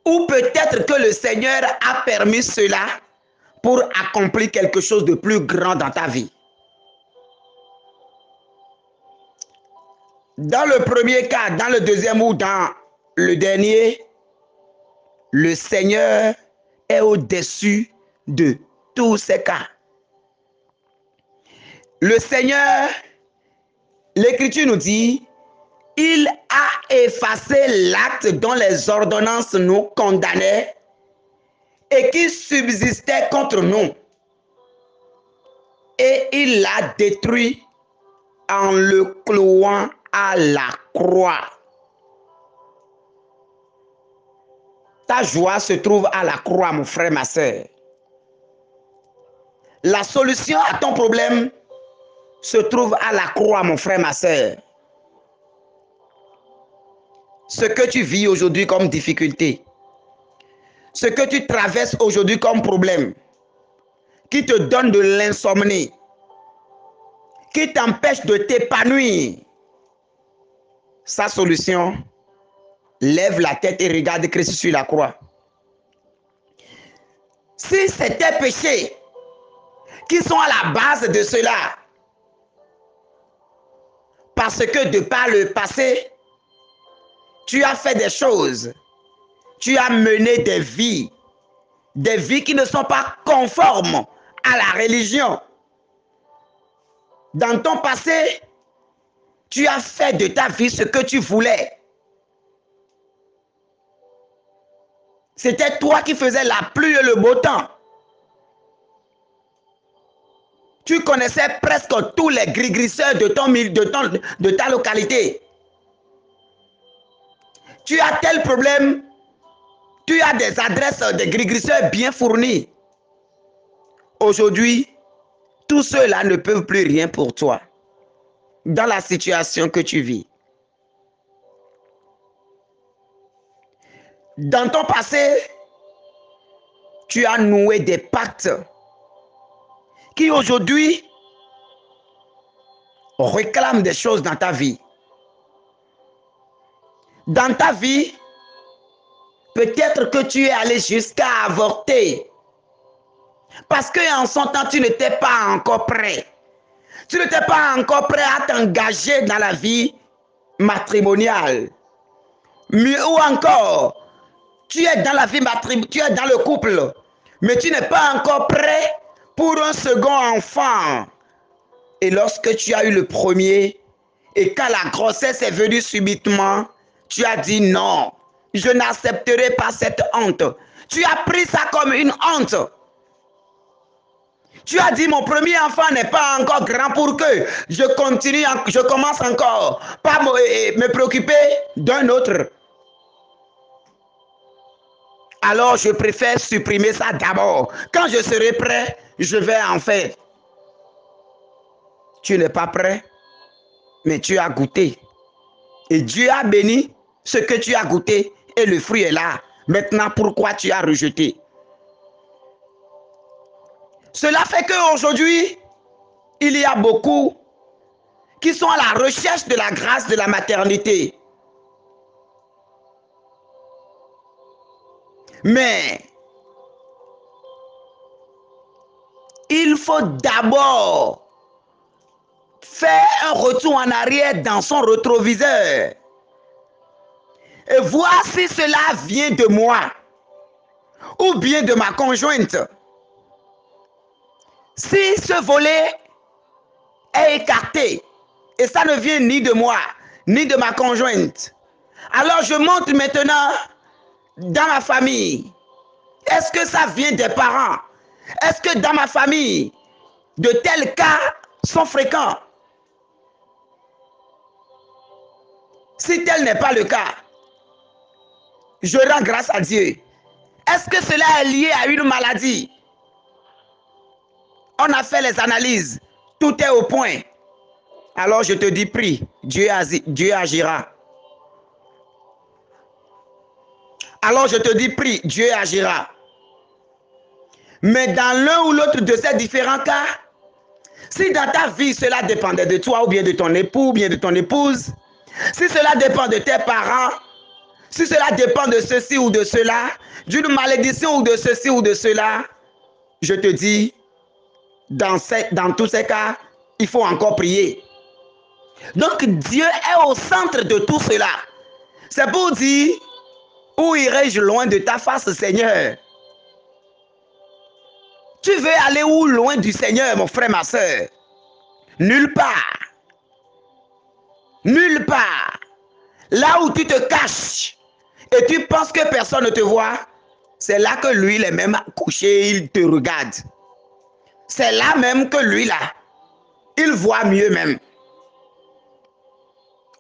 Ou peut-être que le Seigneur a permis cela pour accomplir quelque chose de plus grand dans ta vie. Dans le premier cas, dans le deuxième ou dans le dernier, le Seigneur est au-dessus de tous ces cas. Le Seigneur, l'Écriture nous dit, il a effacé l'acte dont les ordonnances nous condamnaient et qui subsistait contre nous. Et il l'a détruit en le clouant à la croix. Ta joie se trouve à la croix, mon frère, ma soeur. La solution à ton problème se trouve à la croix, mon frère, ma soeur. Ce que tu vis aujourd'hui comme difficulté, ce que tu traverses aujourd'hui comme problème, qui te donne de l'insomnie, qui t'empêche de t'épanouir, sa solution, lève la tête et regarde Christ sur la croix. Si c'est tes péchés qui sont à la base de cela, parce que de par le passé, tu as fait des choses, tu as mené des vies qui ne sont pas conformes à la religion. Dans ton passé, tu as fait de ta vie ce que tu voulais. C'était toi qui faisais la pluie et le beau temps. Tu connaissais presque tous les gris-grisseurs de ta localité. Tu as tel problème, tu as des adresses de gris-grisseurs bien fournies. Aujourd'hui, tous ceux-là ne peuvent plus rien pour toi dans la situation que tu vis. Dans ton passé, tu as noué des pactes qui aujourd'hui réclament des choses dans ta vie. Dans ta vie, peut-être que tu es allé jusqu'à avorter. Parce qu'en son temps, tu n'étais pas encore prêt. Tu n'étais pas encore prêt à t'engager dans la vie matrimoniale. Ou encore, tu es dans la vie matrimoniale, tu es dans le couple, mais tu n'es pas encore prêt pour un second enfant. Et lorsque tu as eu le premier, et quand la grossesse est venue subitement, tu as dit non, je n'accepterai pas cette honte. Tu as pris ça comme une honte. Tu as dit mon premier enfant n'est pas encore grand pour que je commence encore pas me préoccuper d'un autre. Alors je préfère supprimer ça d'abord. Quand je serai prêt, je vais en faire. Tu n'es pas prêt, mais tu as goûté. Et Dieu a béni ce que tu as goûté et le fruit est là. Maintenant, pourquoi tu as rejeté? Cela fait qu'aujourd'hui, il y a beaucoup qui sont à la recherche de la grâce de la maternité. Mais il faut d'abord faire un retour en arrière dans son rétroviseur et voir si cela vient de moi ou bien de ma conjointe. Si ce volet est écarté et ça ne vient ni de moi ni de ma conjointe, alors je monte maintenant dans ma famille. Est-ce que ça vient des parents? Est-ce que dans ma famille, de tels cas sont fréquents? Si tel n'est pas le cas, je rends grâce à Dieu. Est-ce que cela est lié à une maladie? On a fait les analyses, tout est au point. Alors je te dis, prie, Dieu agira. alors je te dis, prie, Dieu agira. Mais dans l'un ou l'autre de ces différents cas, si dans ta vie cela dépendait de toi ou bien de ton époux ou bien de ton épouse, si cela dépend de tes parents, si cela dépend de ceci ou de cela, d'une malédiction ou de ceci ou de cela, je te dis, dans tous ces cas, il faut encore prier. Donc Dieu est au centre de tout cela. C'est pour dire, où irai-je loin de ta face, Seigneur? Tu veux aller où loin du Seigneur, mon frère, ma soeur? Nulle part. Nulle part. Là où tu te caches et tu penses que personne ne te voit, c'est là que lui, il est même couché, il te regarde. C'est là même que lui, là, il voit mieux même.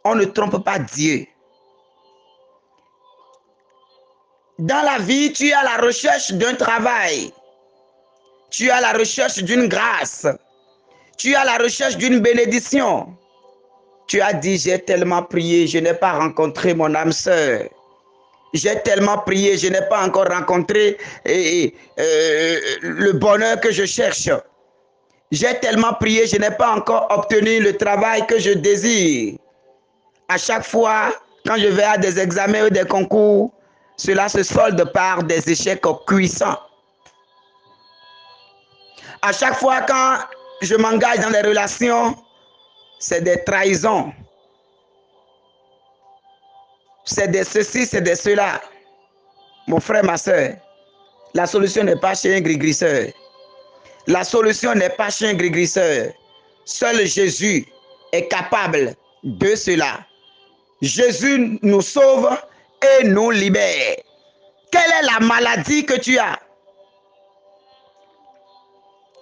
On ne trompe pas Dieu. Dans la vie, tu es à la recherche d'un travail. Tu es à la recherche d'une grâce. Tu es à la recherche d'une bénédiction. Tu as dit, j'ai tellement prié, je n'ai pas rencontré mon âme sœur. J'ai tellement prié, je n'ai pas encore rencontré le bonheur que je cherche. J'ai tellement prié, je n'ai pas encore obtenu le travail que je désire. À chaque fois, quand je vais à des examens ou des concours, cela se solde par des échecs cuisants. À chaque fois, quand je m'engage dans des relations, c'est des trahisons. C'est de ceci, c'est de cela. Mon frère, ma soeur, la solution n'est pas chez un gris-grisseur. La solution n'est pas chez un gris-grisseur. Seul Jésus est capable de cela. Jésus nous sauve et nous libère. Quelle est la maladie que tu as?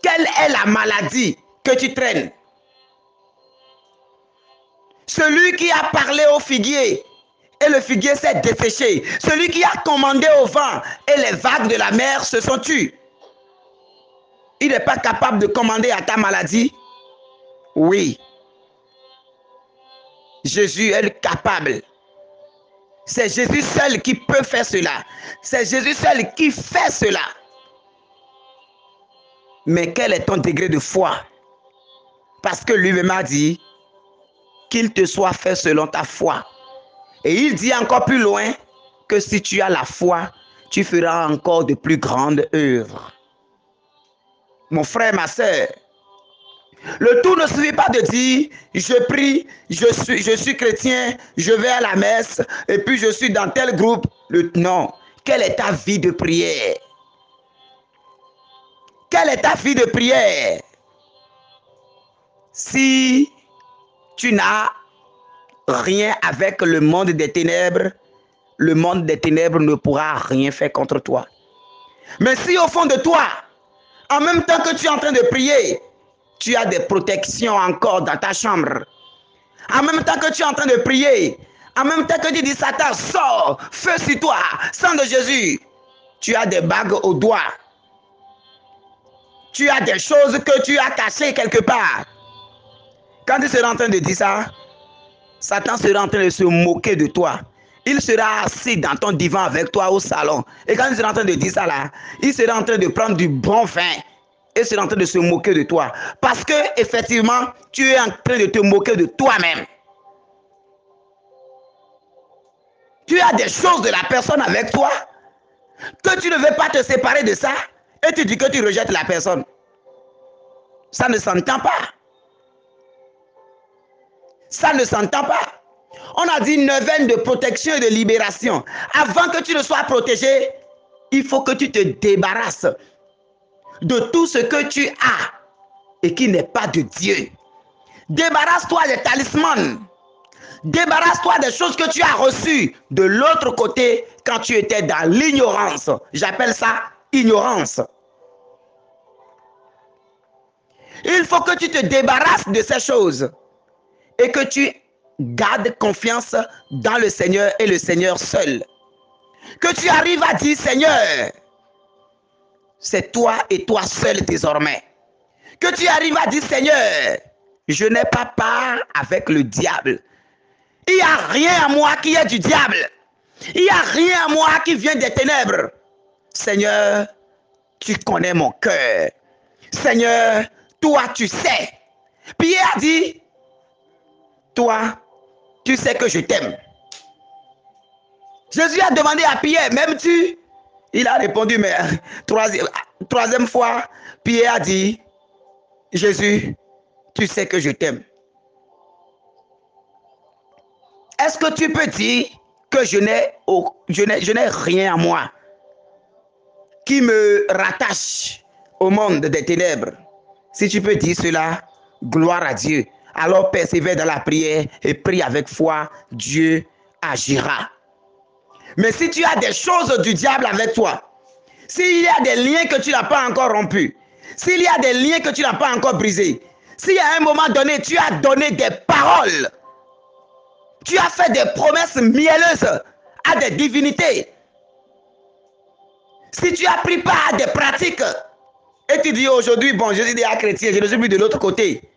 Quelle est la maladie que tu traînes? Celui qui a parlé au figuier et le figuier s'est desséché. Celui qui a commandé au vent et les vagues de la mer se sont tues. Il n'est pas capable de commander à ta maladie? Oui. Jésus est capable. C'est Jésus seul qui peut faire cela. C'est Jésus seul qui fait cela. Mais quel est ton degré de foi? Parce que lui-même a dit qu'il te soit fait selon ta foi. Et il dit encore plus loin que si tu as la foi, tu feras encore de plus grandes œuvres. Mon frère, ma soeur, le tout ne suffit pas de dire je prie, je suis chrétien, je vais à la messe et puis je suis dans tel groupe. Non. Quelle est ta vie de prière? Quelle est ta vie de prière? Si tu n'as rien avec le monde des ténèbres ne pourra rien faire contre toi. Mais si au fond de toi, en même temps que tu es en train de prier, tu as des protections encore dans ta chambre. En même temps que tu es en train de prier, en même temps que tu dis Satan, sors, feu sur toi, sang de Jésus, tu as des bagues au doigt. Tu as des choses que tu as cachées quelque part. Quand tu seras en train de dire ça, Satan sera en train de se moquer de toi. Il sera assis dans ton divan avec toi au salon. Et quand il sera en train de dire ça là, il sera en train de prendre du bon vin. Et sera en train de se moquer de toi. Parce que effectivement, tu es en train de te moquer de toi-même. Tu as des choses de la personne avec toi que tu ne veux pas te séparer de ça. Et tu dis que tu rejettes la personne. Ça ne s'entend pas. Ça ne s'entend pas. On a dit neuvaine de protection et de libération. Avant que tu ne sois protégé, il faut que tu te débarrasses de tout ce que tu as et qui n'est pas de Dieu. Débarrasse-toi des talismans. Débarrasse-toi des choses que tu as reçues de l'autre côté quand tu étais dans l'ignorance. J'appelle ça ignorance. Il faut que tu te débarrasses de ces choses et que tu gardes confiance dans le Seigneur et le Seigneur seul. Que tu arrives à dire, Seigneur, c'est toi et toi seul désormais. Que tu arrives à dire, Seigneur, je n'ai pas part avec le diable. Il n'y a rien à moi qui est du diable. Il n'y a rien à moi qui vient des ténèbres. Seigneur, tu connais mon cœur. Seigneur, toi, tu sais. Pierre a dit, toi, tu sais que je t'aime. Jésus a demandé à Pierre, m'aimes-tu? Il a répondu, mais troisième fois, Pierre a dit, Jésus, tu sais que je t'aime. Est-ce que tu peux dire que je n'ai rien à moi qui me rattache au monde des ténèbres? Si tu peux dire cela, gloire à Dieu. Alors persévère dans la prière et prie avec foi, Dieu agira. Mais si tu as des choses du diable avec toi, s'il y a des liens que tu n'as pas encore rompus, s'il y a des liens que tu n'as pas encore brisés, si à un moment donné tu as donné des paroles, tu as fait des promesses mielleuses à des divinités, si tu as pris part à des pratiques, et tu dis aujourd'hui, bon, je suis déjà chrétien, je ne suis plus de l'autre côté.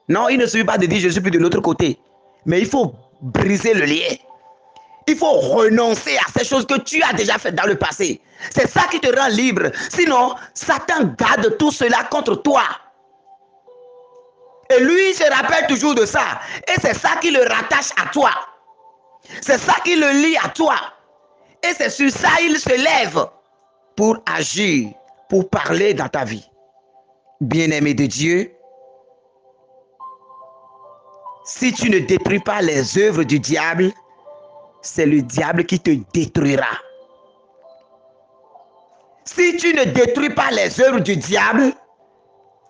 Non, il ne suffit pas de dire je suis plus de l'autre côté. Mais il faut briser le lien. Il faut renoncer à ces choses que tu as déjà faites dans le passé. C'est ça qui te rend libre. Sinon, Satan garde tout cela contre toi. Et lui, il se rappelle toujours de ça. Et c'est ça qui le rattache à toi. C'est ça qui le lie à toi. Et c'est sur ça qu'il se lève pour agir, pour parler dans ta vie. Bien-aimé de Dieu, si tu ne détruis pas les œuvres du diable, c'est le diable qui te détruira. Si tu ne détruis pas les œuvres du diable,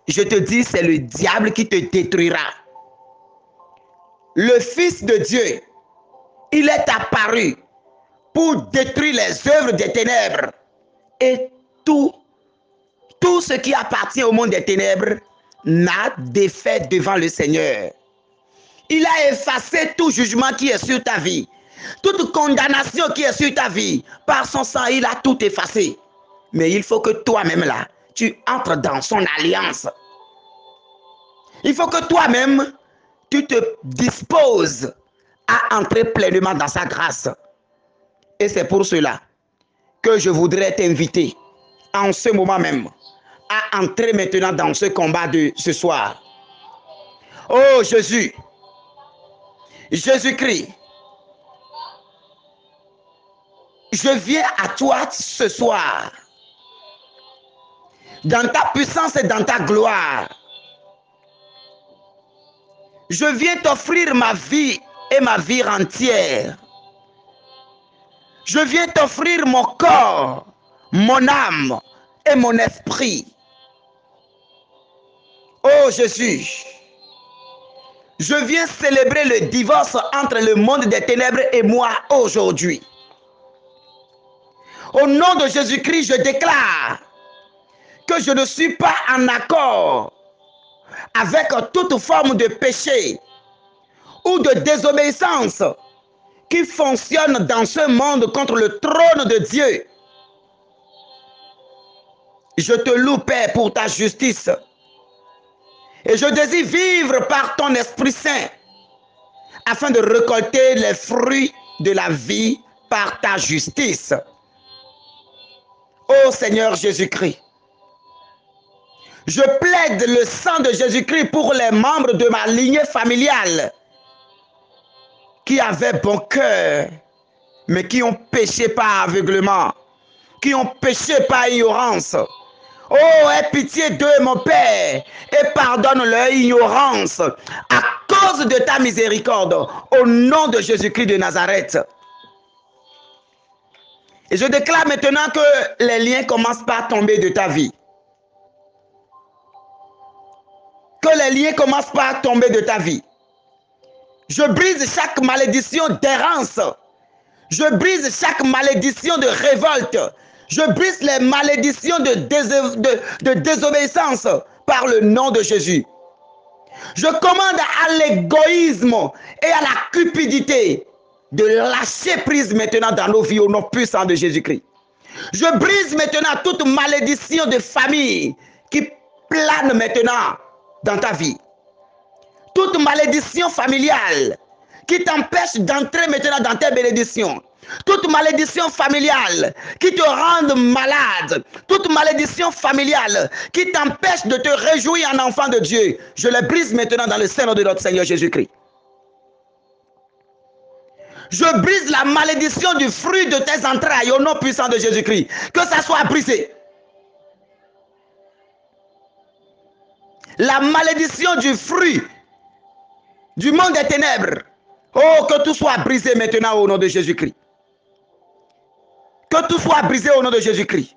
je te dis, c'est le diable qui te détruira. Le Fils de Dieu, il est apparu pour détruire les œuvres des ténèbres. Et tout ce qui appartient au monde des ténèbres n'a d'effet devant le Seigneur. Il a effacé tout jugement qui est sur ta vie. Toute condamnation qui est sur ta vie. Par son sang, il a tout effacé. Mais il faut que toi-même là, tu entres dans son alliance. Il faut que toi-même, tu te disposes à entrer pleinement dans sa grâce. Et c'est pour cela que je voudrais t'inviter en ce moment même à entrer maintenant dans ce combat de ce soir. Oh Jésus, Jésus-Christ, je viens à toi ce soir, dans ta puissance et dans ta gloire. Je viens t'offrir ma vie et ma vie entière. Je viens t'offrir mon corps, mon âme et mon esprit. Oh Jésus, je viens célébrer le divorce entre le monde des ténèbres et moi aujourd'hui. Au nom de Jésus-Christ, je déclare que je ne suis pas en accord avec toute forme de péché ou de désobéissance qui fonctionne dans ce monde contre le trône de Dieu. Je te loue, Père, pour ta justice. Et je désire vivre par ton Esprit Saint afin de récolter les fruits de la vie par ta justice. Ô Seigneur Jésus-Christ, je plaide le sang de Jésus-Christ pour les membres de ma lignée familiale qui avaient bon cœur, mais qui ont péché par aveuglement, qui ont péché par ignorance. Oh, aie pitié d'eux, mon Père, et pardonne leur ignorance à cause de ta miséricorde, au nom de Jésus-Christ de Nazareth. Et je déclare maintenant que les liens commencent par tomber de ta vie. Que les liens commencent par tomber de ta vie. Je brise chaque malédiction d'errance. Je brise chaque malédiction de révolte. Je brise les malédictions de désobéissance par le nom de Jésus. Je commande à l'égoïsme et à la cupidité de lâcher prise maintenant dans nos vies au nom puissant de Jésus-Christ. Je brise maintenant toute malédiction de famille qui plane maintenant dans ta vie. Toute malédiction familiale qui t'empêche d'entrer maintenant dans tes bénédictions. Toute malédiction familiale qui te rende malade, toute malédiction familiale qui t'empêche de te réjouir en enfant de Dieu, je les brise maintenant dans le sein de notre Seigneur Jésus-Christ. Je brise la malédiction du fruit de tes entrailles au nom puissant de Jésus-Christ. Que ça soit brisé. La malédiction du fruit du monde des ténèbres. Oh, que tout soit brisé maintenant au nom de Jésus-Christ. Que tout soit brisé au nom de Jésus-Christ.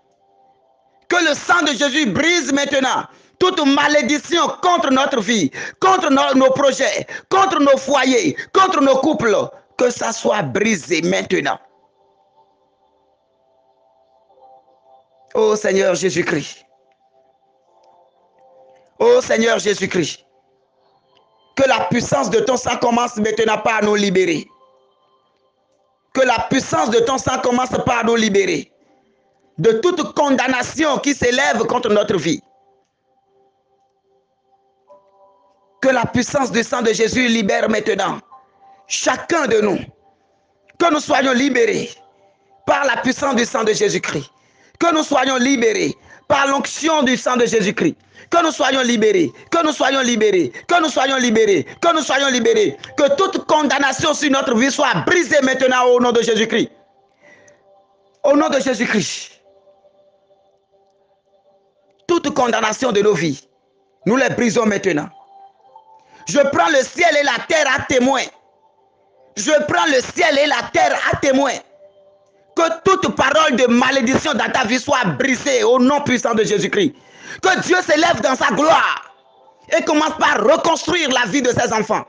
Que le sang de Jésus brise maintenant toute malédiction contre notre vie, contre nos projets, contre nos foyers, contre nos couples. Que ça soit brisé maintenant. Oh Seigneur Jésus-Christ. Oh Seigneur Jésus-Christ. Que la puissance de ton sang commence maintenant par nous libérer. Que la puissance de ton sang commence par nous libérer de toute condamnation qui s'élève contre notre vie. Que la puissance du sang de Jésus libère maintenant chacun de nous. Que nous soyons libérés par la puissance du sang de Jésus-Christ. Que nous soyons libérés par l'onction du sang de Jésus-Christ. Que nous soyons libérés, que nous soyons libérés, que nous soyons libérés, que nous soyons libérés. Que toute condamnation sur notre vie soit brisée maintenant au nom de Jésus-Christ. Au nom de Jésus-Christ. Toute condamnation de nos vies, nous les brisons maintenant. Je prends le ciel et la terre à témoin. Je prends le ciel et la terre à témoin. Que toute parole de malédiction dans ta vie soit brisée au nom puissant de Jésus-Christ. Que Dieu s'élève dans sa gloire et commence par reconstruire la vie de ses enfants.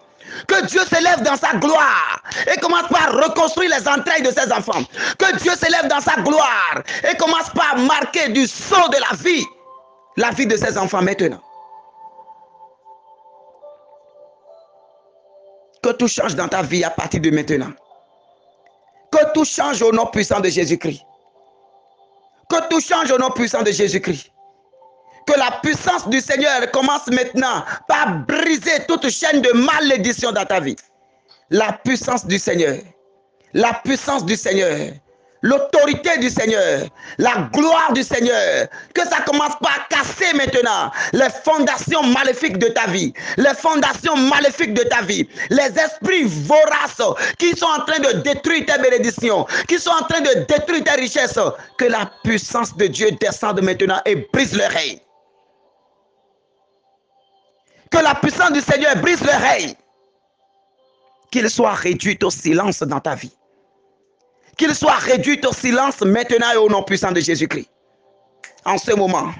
Que Dieu s'élève dans sa gloire et commence par reconstruire les entrailles de ses enfants. Que Dieu s'élève dans sa gloire et commence par marquer du sceau de la vie de ses enfants maintenant. Que tout change dans ta vie à partir de maintenant. Que tout change au nom puissant de Jésus-Christ. Que tout change au nom puissant de Jésus-Christ. Que la puissance du Seigneur commence maintenant par briser toute chaîne de malédiction dans ta vie. La puissance du Seigneur. La puissance du Seigneur. L'autorité du Seigneur, la gloire du Seigneur, que ça commence par casser maintenant les fondations maléfiques de ta vie, les fondations maléfiques de ta vie, les esprits voraces qui sont en train de détruire tes bénédictions, qui sont en train de détruire tes richesses, que la puissance de Dieu descende maintenant et brise le règne. Que la puissance du Seigneur brise le règne, qu'il soit réduit au silence dans ta vie. Qu'il soit réduit au silence maintenant et au nom puissant de Jésus-Christ. En ce moment,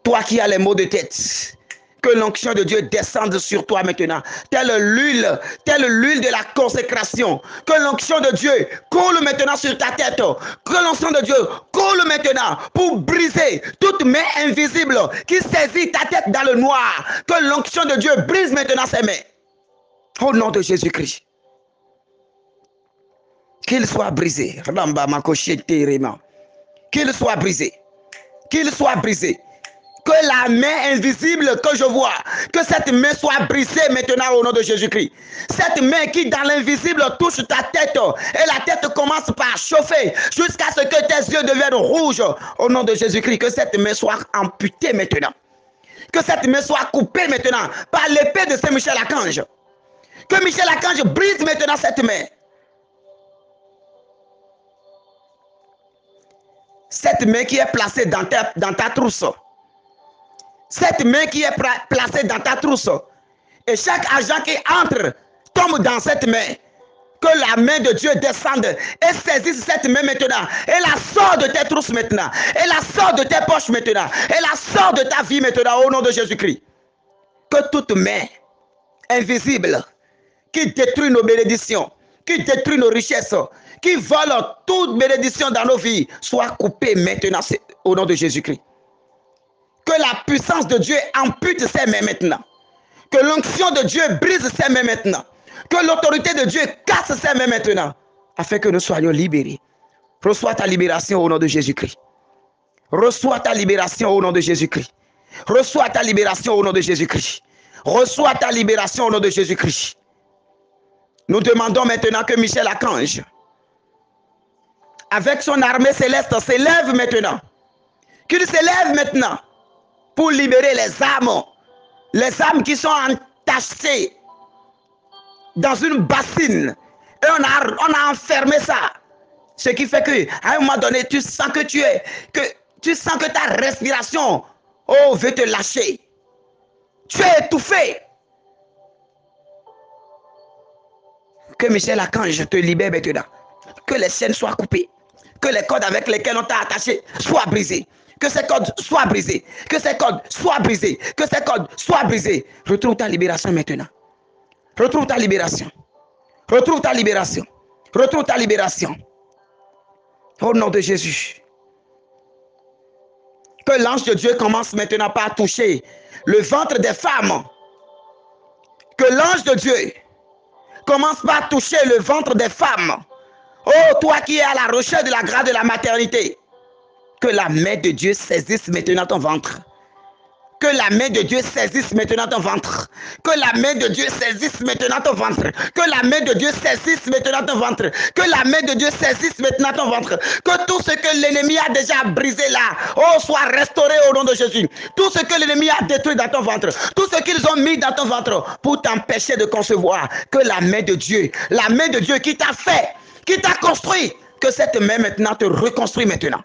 toi qui as les maux de tête, que l'onction de Dieu descende sur toi maintenant, telle l'huile de la consécration. Que l'onction de Dieu coule maintenant sur ta tête. Que l'onction de Dieu coule maintenant pour briser toute main invisible qui saisit ta tête dans le noir. Que l'onction de Dieu brise maintenant ses mains. Au nom de Jésus-Christ. Qu'il soit brisé. Qu'il soit brisé. Qu'il soit brisé. Que la main invisible que je vois, que cette main soit brisée maintenant au nom de Jésus-Christ. Cette main qui dans l'invisible touche ta tête et la tête commence par chauffer jusqu'à ce que tes yeux deviennent rouges au nom de Jésus-Christ. Que cette main soit amputée maintenant. Que cette main soit coupée maintenant par l'épée de Saint-Michel Archange. Que Michel Archange brise maintenant cette main. Cette main qui est placée dans ta trousse. Cette main qui est placée dans ta trousse. Et chaque agent qui entre tombe dans cette main. Que la main de Dieu descende et saisisse cette main maintenant. Et la sort de tes trousses maintenant. Et la sort de tes poches maintenant. Et la sort de ta vie maintenant au nom de Jésus-Christ. Que toute main invisible qui détruit nos bénédictions, qui détruit nos richesses, qui vole toute bénédiction dans nos vies, soit coupée maintenant au nom de Jésus-Christ. Que la puissance de Dieu ampute ses mains maintenant. Que l'onction de Dieu brise ses mains maintenant. Que l'autorité de Dieu casse ses mains maintenant. Afin que nous soyons libérés. Reçois ta libération au nom de Jésus-Christ. Reçois ta libération au nom de Jésus-Christ. Reçois ta libération au nom de Jésus-Christ. Reçois ta libération au nom de Jésus-Christ. Nous demandons maintenant que Michel Archange avec son armée céleste, s'élève maintenant. Qu'il s'élève maintenant pour libérer les âmes qui sont entachées dans une bassine. Et on a enfermé ça. Ce qui fait qu'à un moment donné, tu sens que ta respiration, veut te lâcher. Tu es étouffé. Que Michel Archange te libère maintenant. Que les chaînes soient coupées. Que les cordes avec lesquelles on t'a attaché soient brisées. Que ces cordes soient brisées. Que ces cordes soient brisées. Que ces cordes soient brisées. Retrouve ta libération maintenant. Retrouve ta libération. Retrouve ta libération. Retrouve ta libération. Au nom de Jésus. Que l'ange de Dieu commence maintenant par toucher le ventre des femmes. Que l'ange de Dieu commence par toucher le ventre des femmes. Oh, toi qui es à la recherche de la grâce de la maternité. Que la main de Dieu saisisse maintenant ton ventre. Que la main de Dieu saisisse maintenant ton ventre. Que la main de Dieu saisisse maintenant ton ventre. Que la main de Dieu saisisse maintenant ton ventre. Que la main de Dieu saisisse maintenant ton ventre. Que tout ce que l'ennemi a déjà brisé là, soit restauré au nom de Jésus. Tout ce que l'ennemi a détruit dans ton ventre. Tout ce qu'ils ont mis dans ton ventre pour t'empêcher de concevoir. Que la main de Dieu qui t'a fait, qui t'a construit, que cette main maintenant te reconstruit maintenant.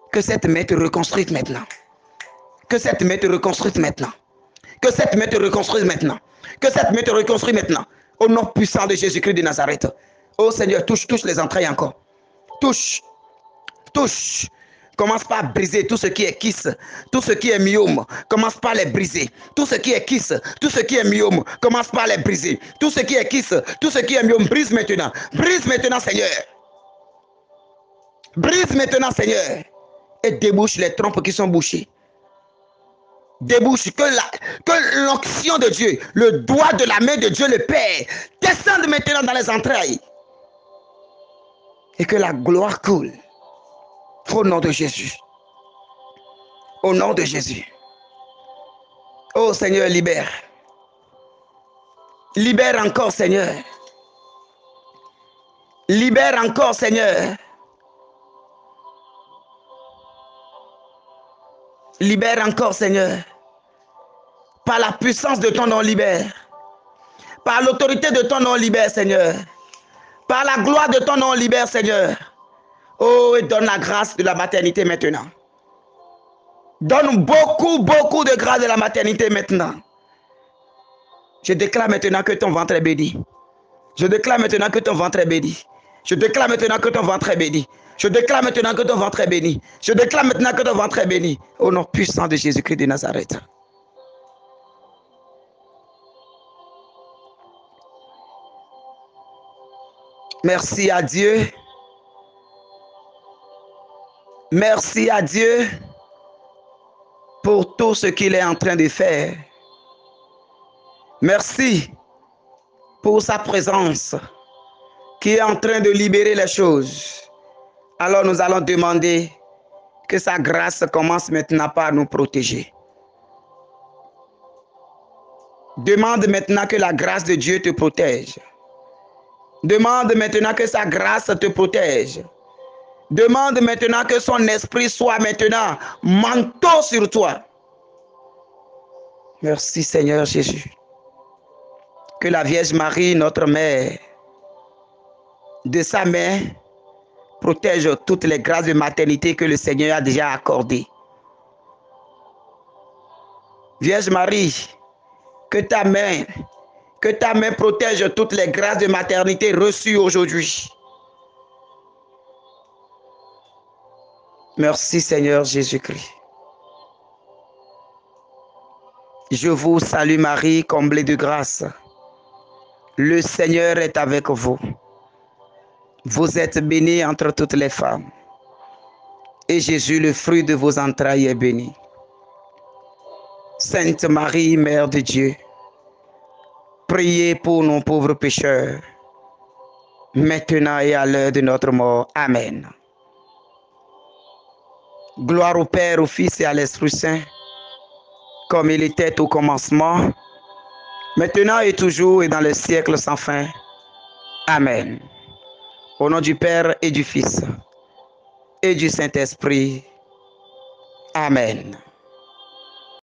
Que cette main te reconstruise maintenant. Que cette main te reconstruise maintenant. Que cette main te reconstruise maintenant. Que cette main te reconstruise maintenant. Au nom puissant de Jésus-Christ de Nazareth. Oh Seigneur, touche les entrailles encore. Touche. Commence par briser tout ce qui est kiss, tout ce qui est myome. Commence par les briser. Tout ce qui est kiss, tout ce qui est myome. Commence par les briser. Tout ce qui est kiss, tout ce qui est myome. Brise maintenant. Brise maintenant, Seigneur. Brise maintenant, Seigneur. Et débouche les trompes qui sont bouchées. Débouche, que l'onction de Dieu, le doigt de la main de Dieu, le Père, descende maintenant dans les entrailles. Et que la gloire coule. Au nom de Jésus. Au nom de Jésus. Oh Seigneur, libère. Libère encore, Seigneur. Libère encore, Seigneur. Libère encore, Seigneur. Par la puissance de ton nom, libère. Par l'autorité de ton nom, libère, Seigneur. Par la gloire de ton nom, libère, Seigneur. Oh, et donne la grâce de la maternité maintenant. Donne beaucoup de grâce de la maternité maintenant. Je déclare maintenant que ton ventre est béni. Je déclare maintenant que ton ventre est béni. Je déclare maintenant que ton ventre est béni. Je déclare maintenant que ton ventre est béni. Je déclare maintenant que ton ventre est béni. Au nom puissant de Jésus-Christ de Nazareth. Merci à Dieu. Merci à Dieu pour tout ce qu'il est en train de faire. Merci pour sa présence qui est en train de libérer les choses. Alors nous allons demander que sa grâce commence maintenant par nous protéger. Demande maintenant que la grâce de Dieu te protège. Demande maintenant que sa grâce te protège. Demande maintenant que son esprit soit maintenant manteau sur toi. Merci Seigneur Jésus. Que la Vierge Marie, notre mère, de sa main, protège toutes les grâces de maternité que le Seigneur a déjà accordées. Vierge Marie, que ta main protège toutes les grâces de maternité reçues aujourd'hui. Merci Seigneur Jésus-Christ. Je vous salue Marie, comblée de grâce. Le Seigneur est avec vous. Vous êtes bénie entre toutes les femmes. Et Jésus, le fruit de vos entrailles, est béni. Sainte Marie, Mère de Dieu, priez pour nos pauvres pécheurs, maintenant et à l'heure de notre mort. Amen. Gloire au Père, au Fils et à l'Esprit Saint, comme il était au commencement, maintenant et toujours et dans les siècles sans fin. Amen. Au nom du Père et du Fils et du Saint-Esprit. Amen.